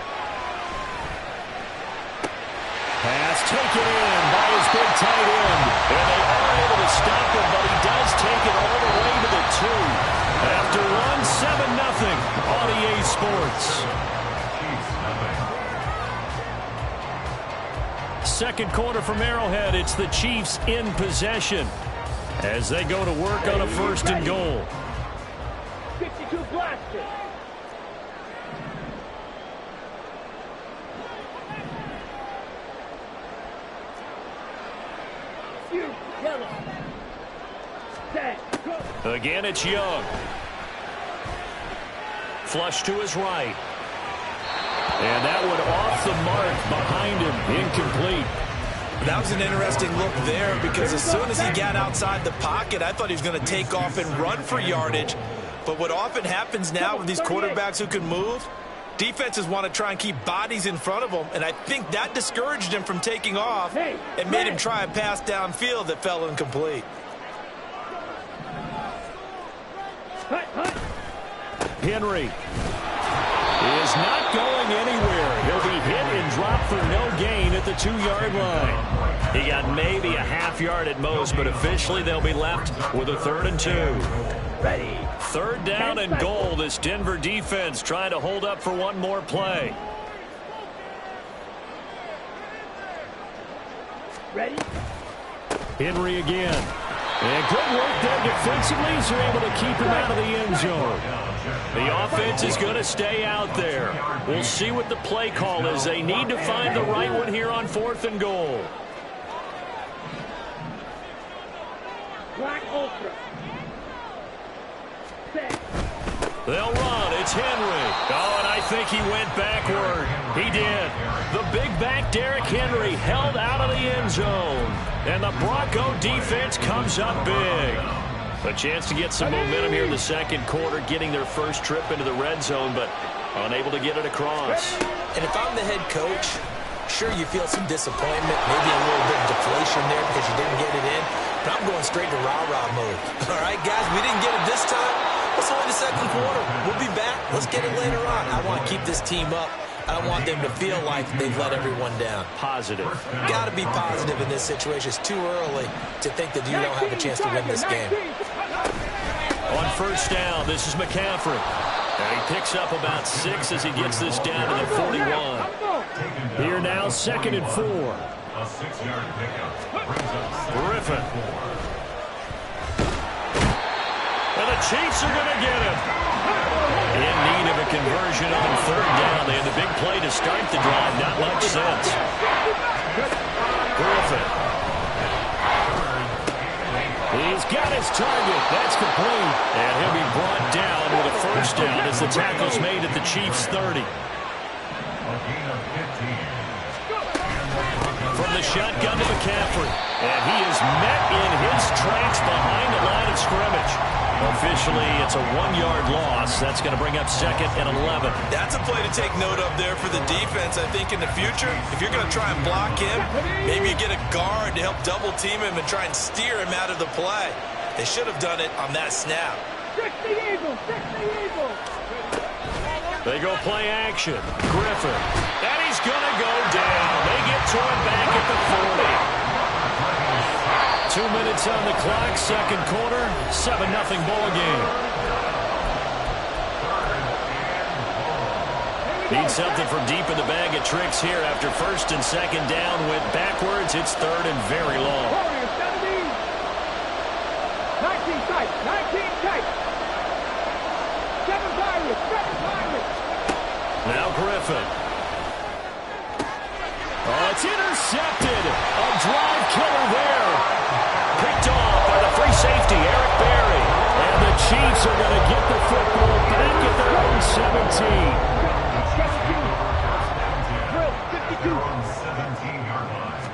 Pass taken in by his big tight end. And they are able to stop him, but he does take it all the way to the 2. After one, 7-0 on EA Sports. Second quarter from Arrowhead, it's the Chiefs in possession as they go to work on a 1st and goal. 52 blaster. Again, it's Young. Flush to his right. And that one off the mark behind him, incomplete. That was an interesting look there because as soon as he got outside the pocket, I thought he was going to take off and run for yardage. But what often happens now with these quarterbacks who can move, defenses want to try and keep bodies in front of them, and I think that discouraged him from taking off and made him try a pass downfield that fell incomplete. Henry is not going anywhere. He'll be hit and dropped for no gain at the 2-yard line. He got maybe a half yard at most, but officially they'll be left with a 3rd and 2. Ready. 3rd down and goal. This Denver defense trying to hold up for one more play. Ready. Henry again. And good work there defensively as they're able to keep him out of the end zone. The offense is going to stay out there. We'll see what the play call is. They need to find the right one here on 4th and goal. Black Ultra. Set. They'll run. It's Henry. Oh, and I think he went backward. He did. The big back Derrick Henry held out of the end zone. And the Bronco defense comes up big. A chance to get some momentum here in the second quarter, getting their first trip into the red zone, but unable to get it across. And if I'm the head coach, sure you feel some disappointment, maybe a little bit of deflation there because you didn't get it in, but I'm going straight to rah-rah mode. All right, guys, we didn't get it this time. It's only the second quarter. We'll be back. Let's get it later on. I want to keep this team up. I don't want them to feel like they've let everyone down. Positive. Got to be positive in this situation. It's too early to think that you don't have a chance to win this game. On 1st down, this is McCaffrey. And he picks up about 6 as he gets this down to the 41. Here now, 2nd and 4. A 6-yard pickup brings up 7th Griffin. and 4. And the Chiefs are going to get him. In need of a conversion on 3rd down. They had the big play to start the drive. Not much sense. Griffin. He's got his target. That's complete. And he'll be brought down with a 1st down as the tackle's made at the Chiefs' 30. A gain of 15. From the shotgun to McCaffrey. And he is met in his tracks behind the line of scrimmage. Officially, it's a 1-yard loss. That's going to bring up 2nd and 11. That's a play to take note of there for the defense. I think in the future, if you're going to try and block him, maybe you get a guard to help double-team him and try and steer him out of the play. They should have done it on that snap. They go play action. Griffin. And he's going to go down. They get to him back at the 40. 2 minutes on the clock, second quarter, 7-0 ball game. Need something from deep in the bag of tricks here after 1st and 2nd down. Went backwards. It's 3rd and very long. 19 tight. 19 tight. 7 Pirates. 7 Pirates. Now Griffin. Oh, it's intercepted. A drive killer there. Picked off by the free safety, Eric Berry. And the Chiefs are going to get the football back at their own 17.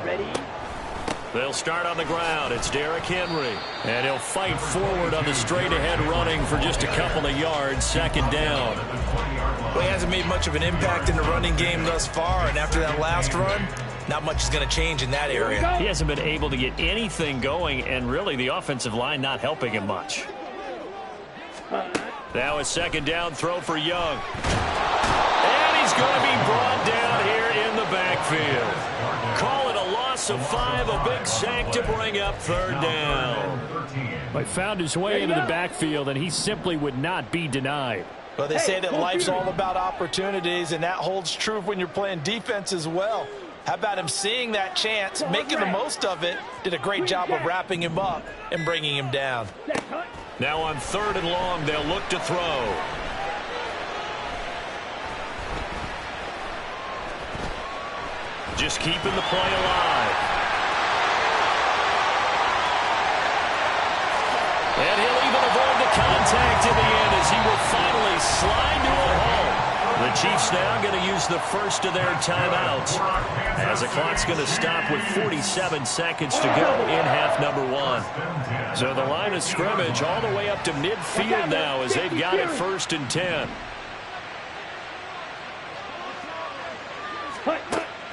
Ready. They'll start on the ground. It's Derrick Henry. And he'll fight forward on the straight-ahead running for just a couple of yards. 2nd down. Well, he hasn't made much of an impact in the running game thus far, and after that last run, not much is going to change in that area. He hasn't been able to get anything going, and really the offensive line not helping him much. Now a 2nd down throw for Young. And he's going to be brought down here in the backfield. Call it a loss of 5, a big sack to bring up 3rd down. He found his way into the backfield, and he simply would not be denied. Well, they say that life's all about opportunities, and that holds true when you're playing defense as well. How about him seeing that chance, making the most of it, did a great job of wrapping him up and bringing him down. Now on 3rd and long, they'll look to throw. Just keeping the play alive. And he'll even avoid the contact in the end as he will finally slide to a home. The Chiefs now going to use the first of their timeouts as the clock's going to stop with 47 seconds to go in half number 1. So the line of scrimmage all the way up to midfield now as they've got it 1st and 10.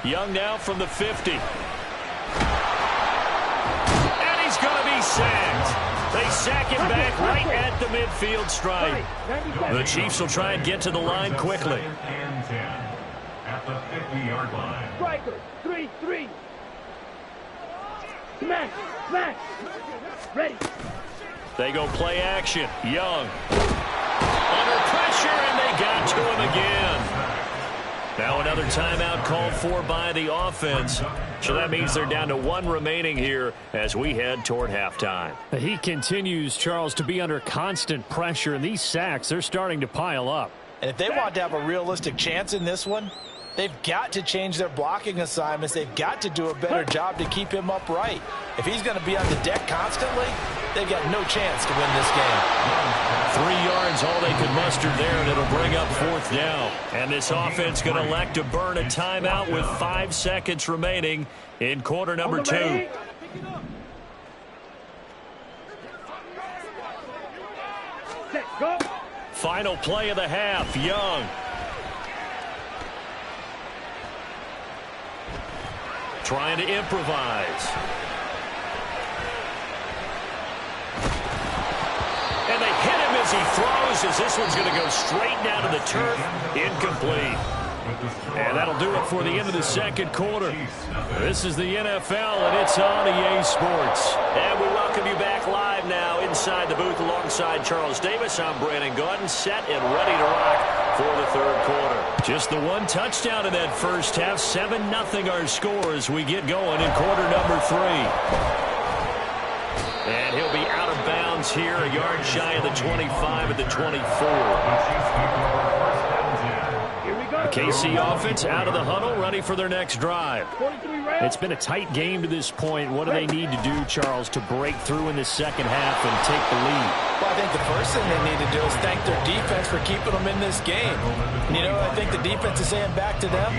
Young now from the 50. And he's going to be sacked. They sack him back right at the midfield stripe. The Chiefs will try and get to the line quickly. And 10 at the 50-yard line. Striker, 3-3. Smash! Smash! Ready! They go play action. Young. Under pressure, and they got to him again. Now another timeout called for by the offense. So that means they're down to one remaining here as we head toward halftime. He continues, Charles, to be under constant pressure, and these sacks, they're starting to pile up. And if they want to have a realistic chance in this one, they've got to change their blocking assignments. They've got to do a better job to keep him upright. If he's going to be on the deck constantly, they've got no chance to win this game. 3 yards, all they could muster there, and it'll bring up 4th down. And this offense going to elect to burn a timeout with 5 seconds remaining in quarter number 2. Set, go! Final play of the half, Young. Trying to improvise. And they hit him as he throws, as this one's going to go straight down to the turf. Incomplete. And that'll do it for the end of the second quarter. This is the NFL, and it's on EA Sports. And we welcome you back live now inside the booth alongside Charles Davis. I'm Brandon Gaudin, set and ready to rock for the third quarter. Just the one touchdown in that first half. 7-0 our score as we get going in quarter number 3. And he'll be out of bounds here, a yard shy of the 25 at the 24. The KC offense out of the huddle, ready for their next drive. It's been a tight game to this point. What do they need to do, Charles, to break through in the second half and take the lead? Well, I think the first thing they need to do is thank their defense for keeping them in this game. And, you know, I think the defense is saying back to them,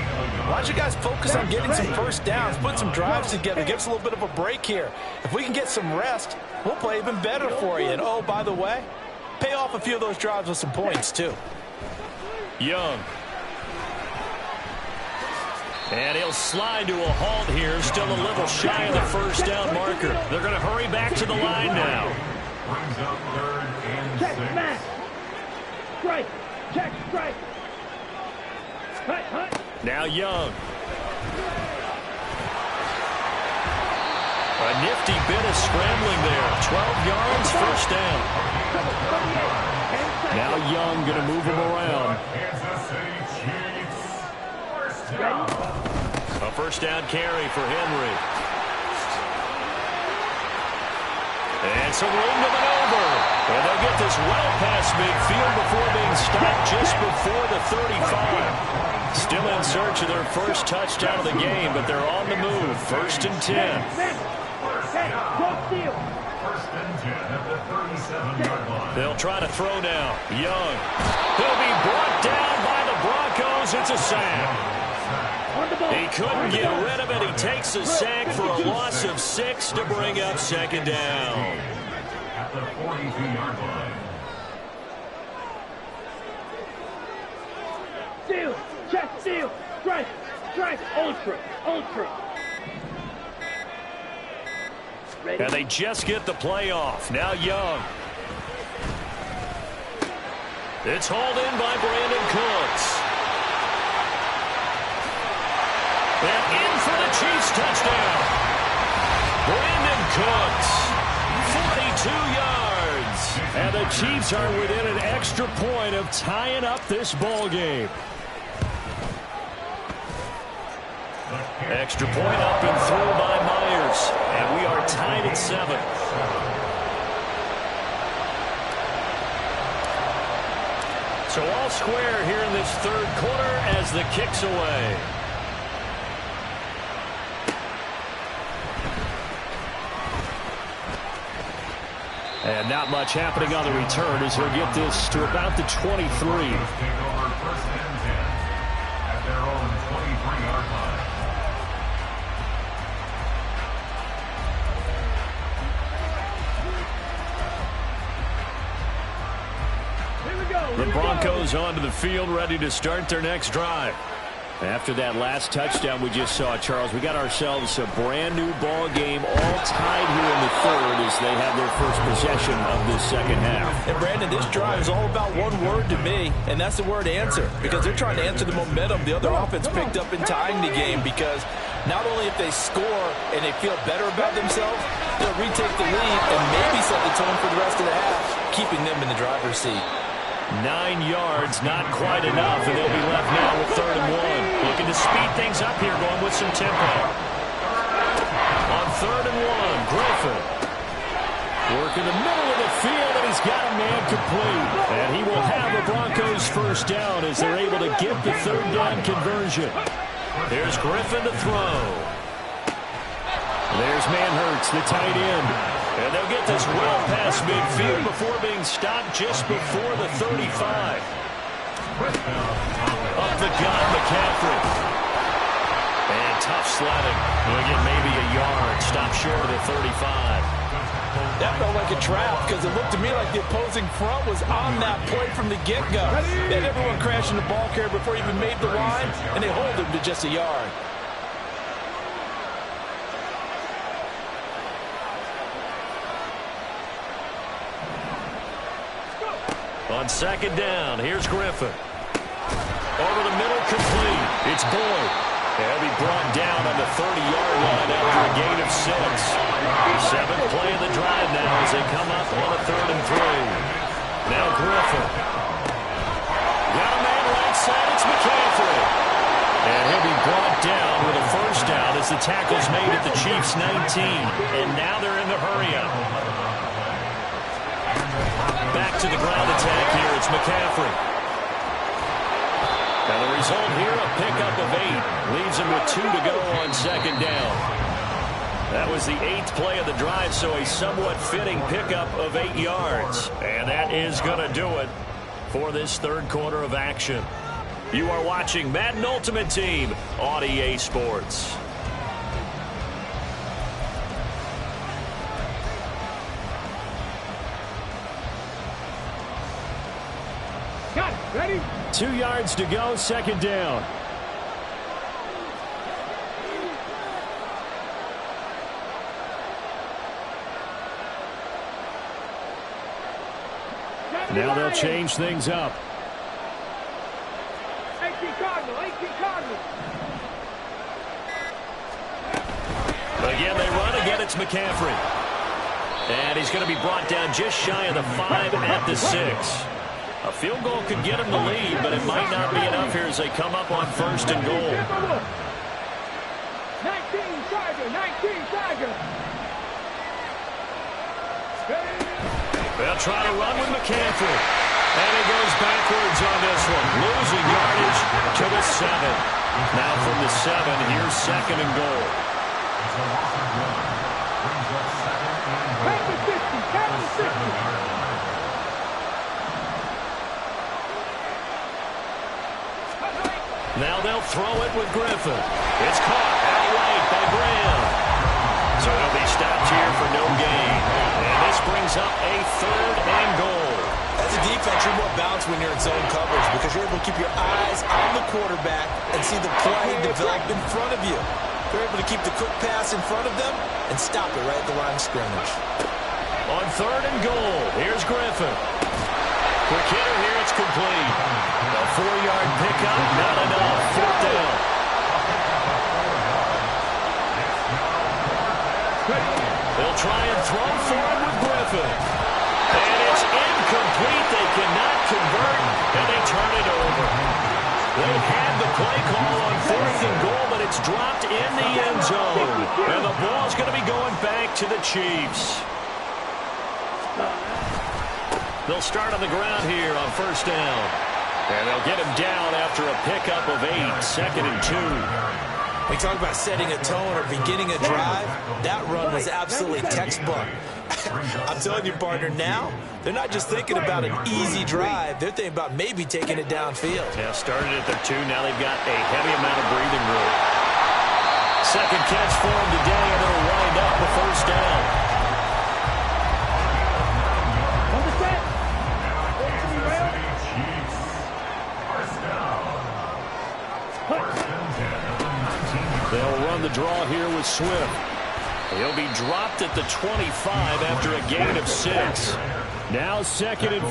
why don't you guys focus on getting some first downs, put some drives together, give us a little bit of a break here. If we can get some rest, we'll play even better for you. And, oh, by the way, pay off a few of those drives with some points, too. Young. And he'll slide to a halt here, still a little shy of the first down marker. They're going to hurry back to the line now. Check, smash! Strike! Check, strike! Hut, hut! Now Young. A nifty bit of scrambling there. 12 yards, first down. Now Young going to move him around. A first down carry for Henry. And some room to maneuver. And they'll get this well past midfield before being stopped just before the 35. Still in search of their first touchdown of the game, but they're on the move. 1st and 10. They'll try to throw now. Young. He'll be brought down by the Broncos. It's a sack. He couldn't get rid of it. He takes a sack for a loss of 6 to bring up 2nd down. At the 42-yard line. Steal! Check, steal! Strike! Strike! Ultra! Ultra! Ready? And they just get the play off. Now Young. It's hauled in by Brandon Cooks. And in for the Chiefs touchdown. Brandon Cooks, 42 yards. And the Chiefs are within an extra point of tying up this ball game. Extra point up and through by Myers. And we are tied at 7. So all square here in this third quarter as the kick's away. And not much happening on the return as he'll get this to about the 23. Take over 1st and 10 at their own 23-yard line. Here we go! The Broncos onto the field, ready to start their next drive. After that last touchdown we just saw, Charles, we got ourselves a brand-new ball game, all tied here in the third as they have their first possession of this second half. And, Brandon, this drive is all about one word to me, and that's the word answer, because they're trying to answer the momentum the other offense picked up in tying the game, because Not only if they score and they feel better about themselves, they'll retake the lead and maybe set the tone for the rest of the half, keeping them in the driver's seat. 9 yards, not quite enough, and they'll be left now with 3rd and 1. Looking to speed things up here, going with some tempo. On 3rd and 1, Griffin. Work in the middle of the field, and he's got a man complete. And he will have the Broncos first down as they're able to get the 3rd down conversion. There's Griffin to throw. There's Manhurts, the tight end. And they'll get this well past midfield before being stopped just before the 35. Up the gut, McCaffrey. And tough sledding. We'll get maybe a yard. Stop short of the 35. That felt like a trap because it looked to me like the opposing front was on that play from the get-go. They had everyone crashing the ball carrier before he even made the line, and they hold him to just a yard. On 2nd down, here's Griffin. Over the middle, complete. It's Boyd. He'll be brought down on the 30-yard line after a gain of 6. 7th play of the drive now as they come up on a 3rd and 3. Now Griffin. Got a man right side, it's McCaffrey. And he'll be brought down with a first down as the tackle's made at the Chiefs' 19. And now they're in the hurry-up. Back to the ground attack here, it's McCaffrey. Now the result here, a pickup of 8. Leaves him with 2 to go on 2nd down. That was the 8th play of the drive, so a somewhat fitting pickup of 8 yards. And that is going to do it for this 3rd quarter of action. You are watching Madden Ultimate Team on EA Sports. Got it. Ready? 2 yards to go, 2nd down. Now they'll change things up. 18 Cardinal, 18 Cardinal. Again, they run. Again, it's McCaffrey. And he's going to be brought down just shy of the 5 at the 6. A field goal could get him the lead, but it might not be enough here as they come up on 1st and goal. 19 Charger, 19 Charger. They'll try to run with McCaffrey. And he goes backwards on this one. Losing yardage to the 7. Now from the 7, here's 2nd and goal. Captain 50, Captain 50. Now they'll throw it with Griffin. It's caught outright by Graham. So he'll be stopped here for no gain. And this brings up a 3rd and goal. As a defense, you're more balanced when you're in zone coverage because you're able to keep your eyes on the quarterback and see the play develop in front of you. You're able to keep the quick pass in front of them and stop it right at the line of scrimmage. On 3rd and goal, here's Griffin. Quick hitter here, it's complete. A 4-yard pickup, not enough. 4th down. They'll try and throw for it with Griffin. And it's incomplete. They cannot convert, and they turn it over. They had the play call on 4th and goal, but it's dropped in the end zone. And the ball's going to be going back to the Chiefs. They'll start on the ground here on 1st down. And they'll get him down after a pickup of 8, 2nd and 2. We talk about setting a tone or beginning a drive. That run was absolutely textbook. I'm telling you, partner, now they're not just thinking about an easy drive. They're thinking about maybe taking it downfield. Yeah, started at their 2. Now they've got a heavy amount of breathing room. 2nd catch for him today, and it'll wind up the 1st down. They'll run the draw here with Swift. He'll be dropped at the 25 after a gain of 6. Now 2nd and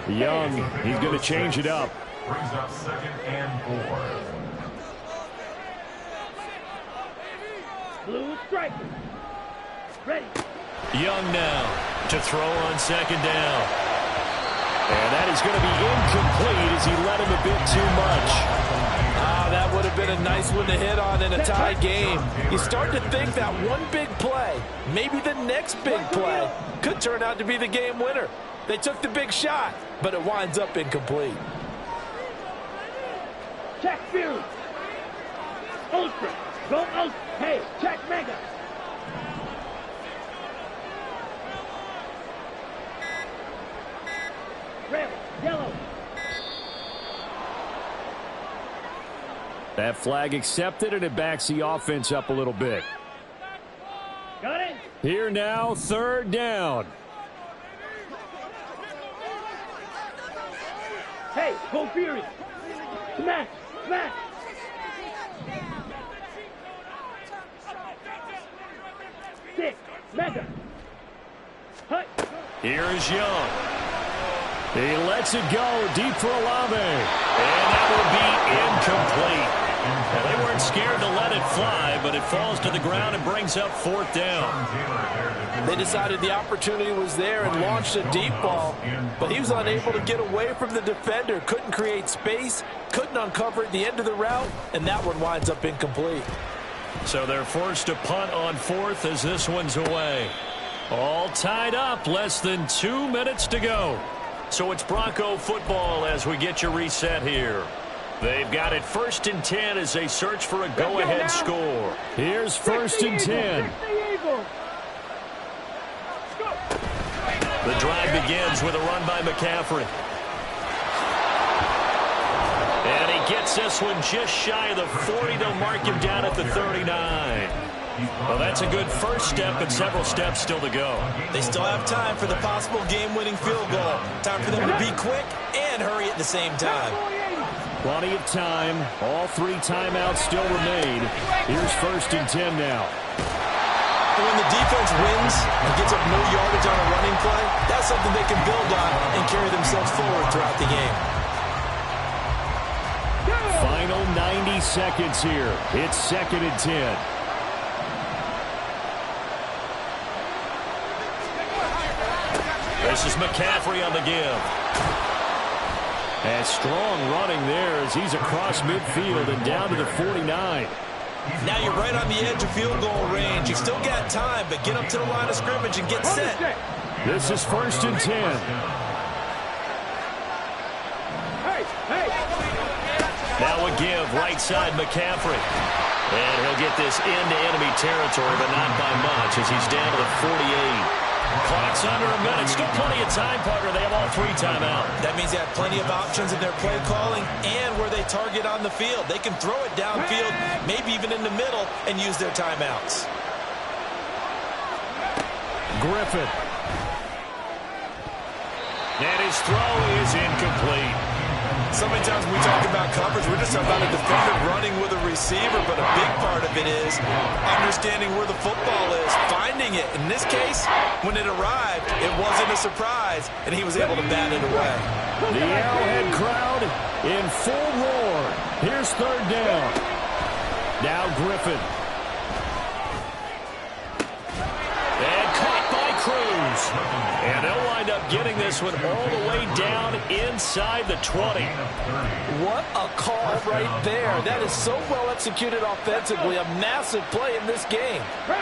4. Young, he's going to change it up. Brings up 2nd and 4. Blue strike. Ready. Young now to throw on second down. And that is going to be incomplete as he let him a bit too much. That would have been a nice one to hit on in a tie game. You start to think that one big play, maybe the next big play, could turn out to be the game winner. They took the big shot, but it winds up incomplete. Check Fury. Ultra. Go Ultra. Hey, check Mega. Red, yellow. That flag accepted, and it backs the offense up a little bit. Got it. Here now, third down. Hey, go Fury. Smash, smash. Six, Mega. Hut. Here's Young. He lets it go deep for Olave. And that will be incomplete. Well, they weren't scared to let it fly, but it falls to the ground and brings up fourth down. They decided the opportunity was there and launched a deep ball, but he was unable to get away from the defender, couldn't create space, couldn't uncover at the end of the route, and that one winds up incomplete. So they're forced to punt on fourth as this one's away. All tied up, less than 2 minutes to go. So it's Bronco football as we get you reset here. They've got it 1st and 10 as they search for a go-ahead score. Here's 1st and 10. The drive begins with a run by McCaffrey. And he gets this one just shy of the 40. They'll mark him down at the 39. Well, that's a good first step, but several steps still to go. They still have time for the possible game-winning field goal. Time for them to be quick and hurry at the same time. Plenty of time. All 3 timeouts still remain. Here's 1st and 10 now. When the defense wins and gets up no yardage on a running play, that's something they can build on and carry themselves forward throughout the game. Final 90 seconds here. It's 2nd and 10. This is McCaffrey on the give. And strong running there as he's across midfield and down to the 49. Now you're right on the edge of field goal range. You've still got time, but get up to the line of scrimmage and get set. This is 1st and 10. Now a give, right side McCaffrey. And he'll get this into enemy territory, but not by much as he's down to the 48. Clock's under a minute. Still plenty of time, partner. They have all 3 timeouts. That means they have plenty of options in their play calling and where they target on the field. They can throw it downfield, maybe even in the middle, and use their timeouts. Griffin. And his throw is incomplete. So many times when we talk about coverage, we're just talking about a defender running with a receiver, but a big part of it is understanding where the football is, finding it. In this case, when it arrived, it wasn't a surprise, and he was able to bat it away. The Arrowhead crowd in full roar. Here's 3rd down. Now Griffin. And caught by Cruz. And they'll wind up getting this one all the way down inside the 20. What a call right there. That is so well executed offensively. A massive play in this game.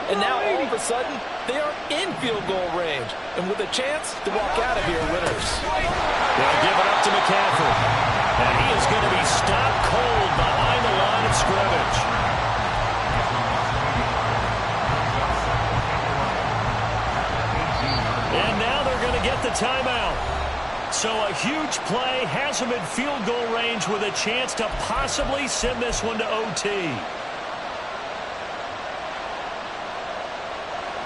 And now all of a sudden, they are in field goal range. And with a chance to walk out of here winners. They'll give it up to McCaffrey. And he is going to be stopped cold behind the line of scrimmage. And now they're going to get the timeout. So a huge play has them in field goal range with a chance to possibly send this one to OT.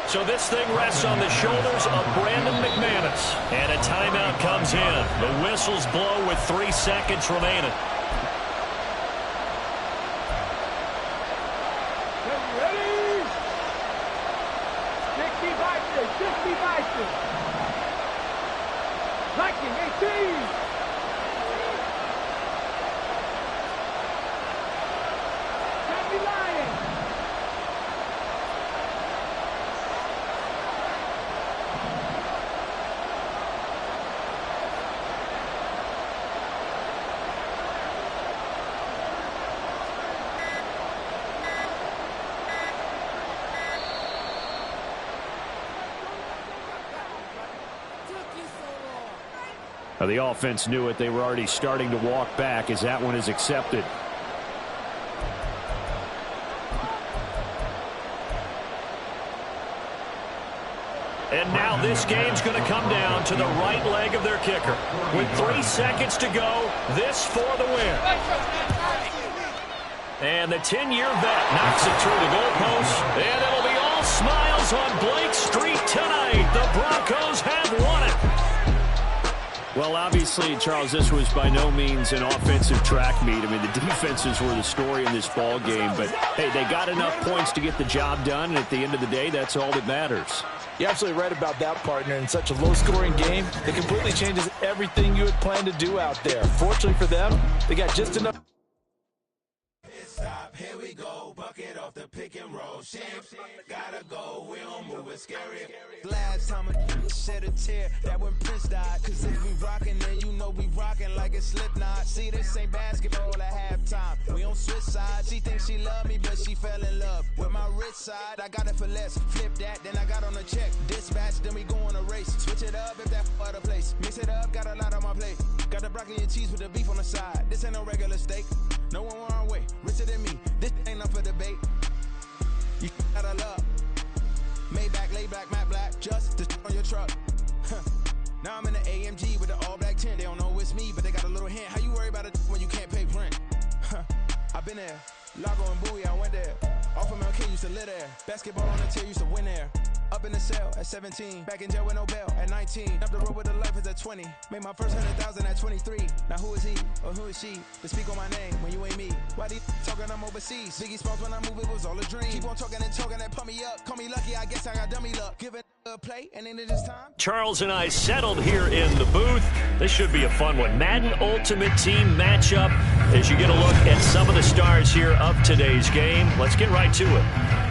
So this thing rests on the shoulders of Brandon McManus. And a timeout comes in. The whistles blow with 3 seconds remaining. Ready? 60 Vikings. Viking 18. Happy Lions. The offense knew it. They were already starting to walk back as that one is accepted. And now this game's going to come down to the right leg of their kicker. With 3 seconds to go, this for the win. And the 10-year vet knocks it through the goalpost. And it'll be all smiles on Blake Street tonight. The Broncos have won it. Well, obviously, Charles, this was by no means an offensive track meet. I mean, the defenses were the story in this ball game. But, hey, they got enough points to get the job done. And at the end of the day, that's all that matters. You're absolutely right about that, partner. In such a low-scoring game, it completely changes everything you had planned to do out there. Fortunately for them, they got just enough. Stop, here we go, bucket off the pick and roll. Champs, gotta go, we don't move it scary. Last time I shed a tear, that when Prince died. Cause if we rockin', then you know we rockin' like a Slipknot. See, this ain't basketball at halftime. We on switch sides. She thinks she love me, but she fell in love with my rich side. I got it for less, flip that, then I got on a check. Dispatch, then we go on a race. Switch it up if that other place. Mix it up, got a lot on my plate. Got the broccoli and cheese with the beef on the side. This ain't no regular steak. No one wrong way, richer than me. This ain't up for debate. You gotta love. Maybach, lay back, matte black, just to on your truck. Now I'm in the AMG with the all black tint. They don't know it's me, but they got a little hint. How you worry about it when you can't pay rent? I've been there. Lago and Bowie, I went there. Off of MLK, used to live there. Basketball on the tier, used to win there. Up in the cell at 17. Back in jail with no bail at 19. Up the road with the life is at 20. Made my first 100,000 at 23. Now who is he or who is she to speak on my name when you ain't me? Why they talking I'm overseas? Biggie Smalls when I move, it was all a dream. Keep on talking and pump me up. Call me lucky, I guess I got dummy luck. Give it a play and then it is time. Charles and I settled here in the booth. This should be a fun one. Madden Ultimate Team matchup as you get a look at some of the stars here of today's game. Let's get right to it.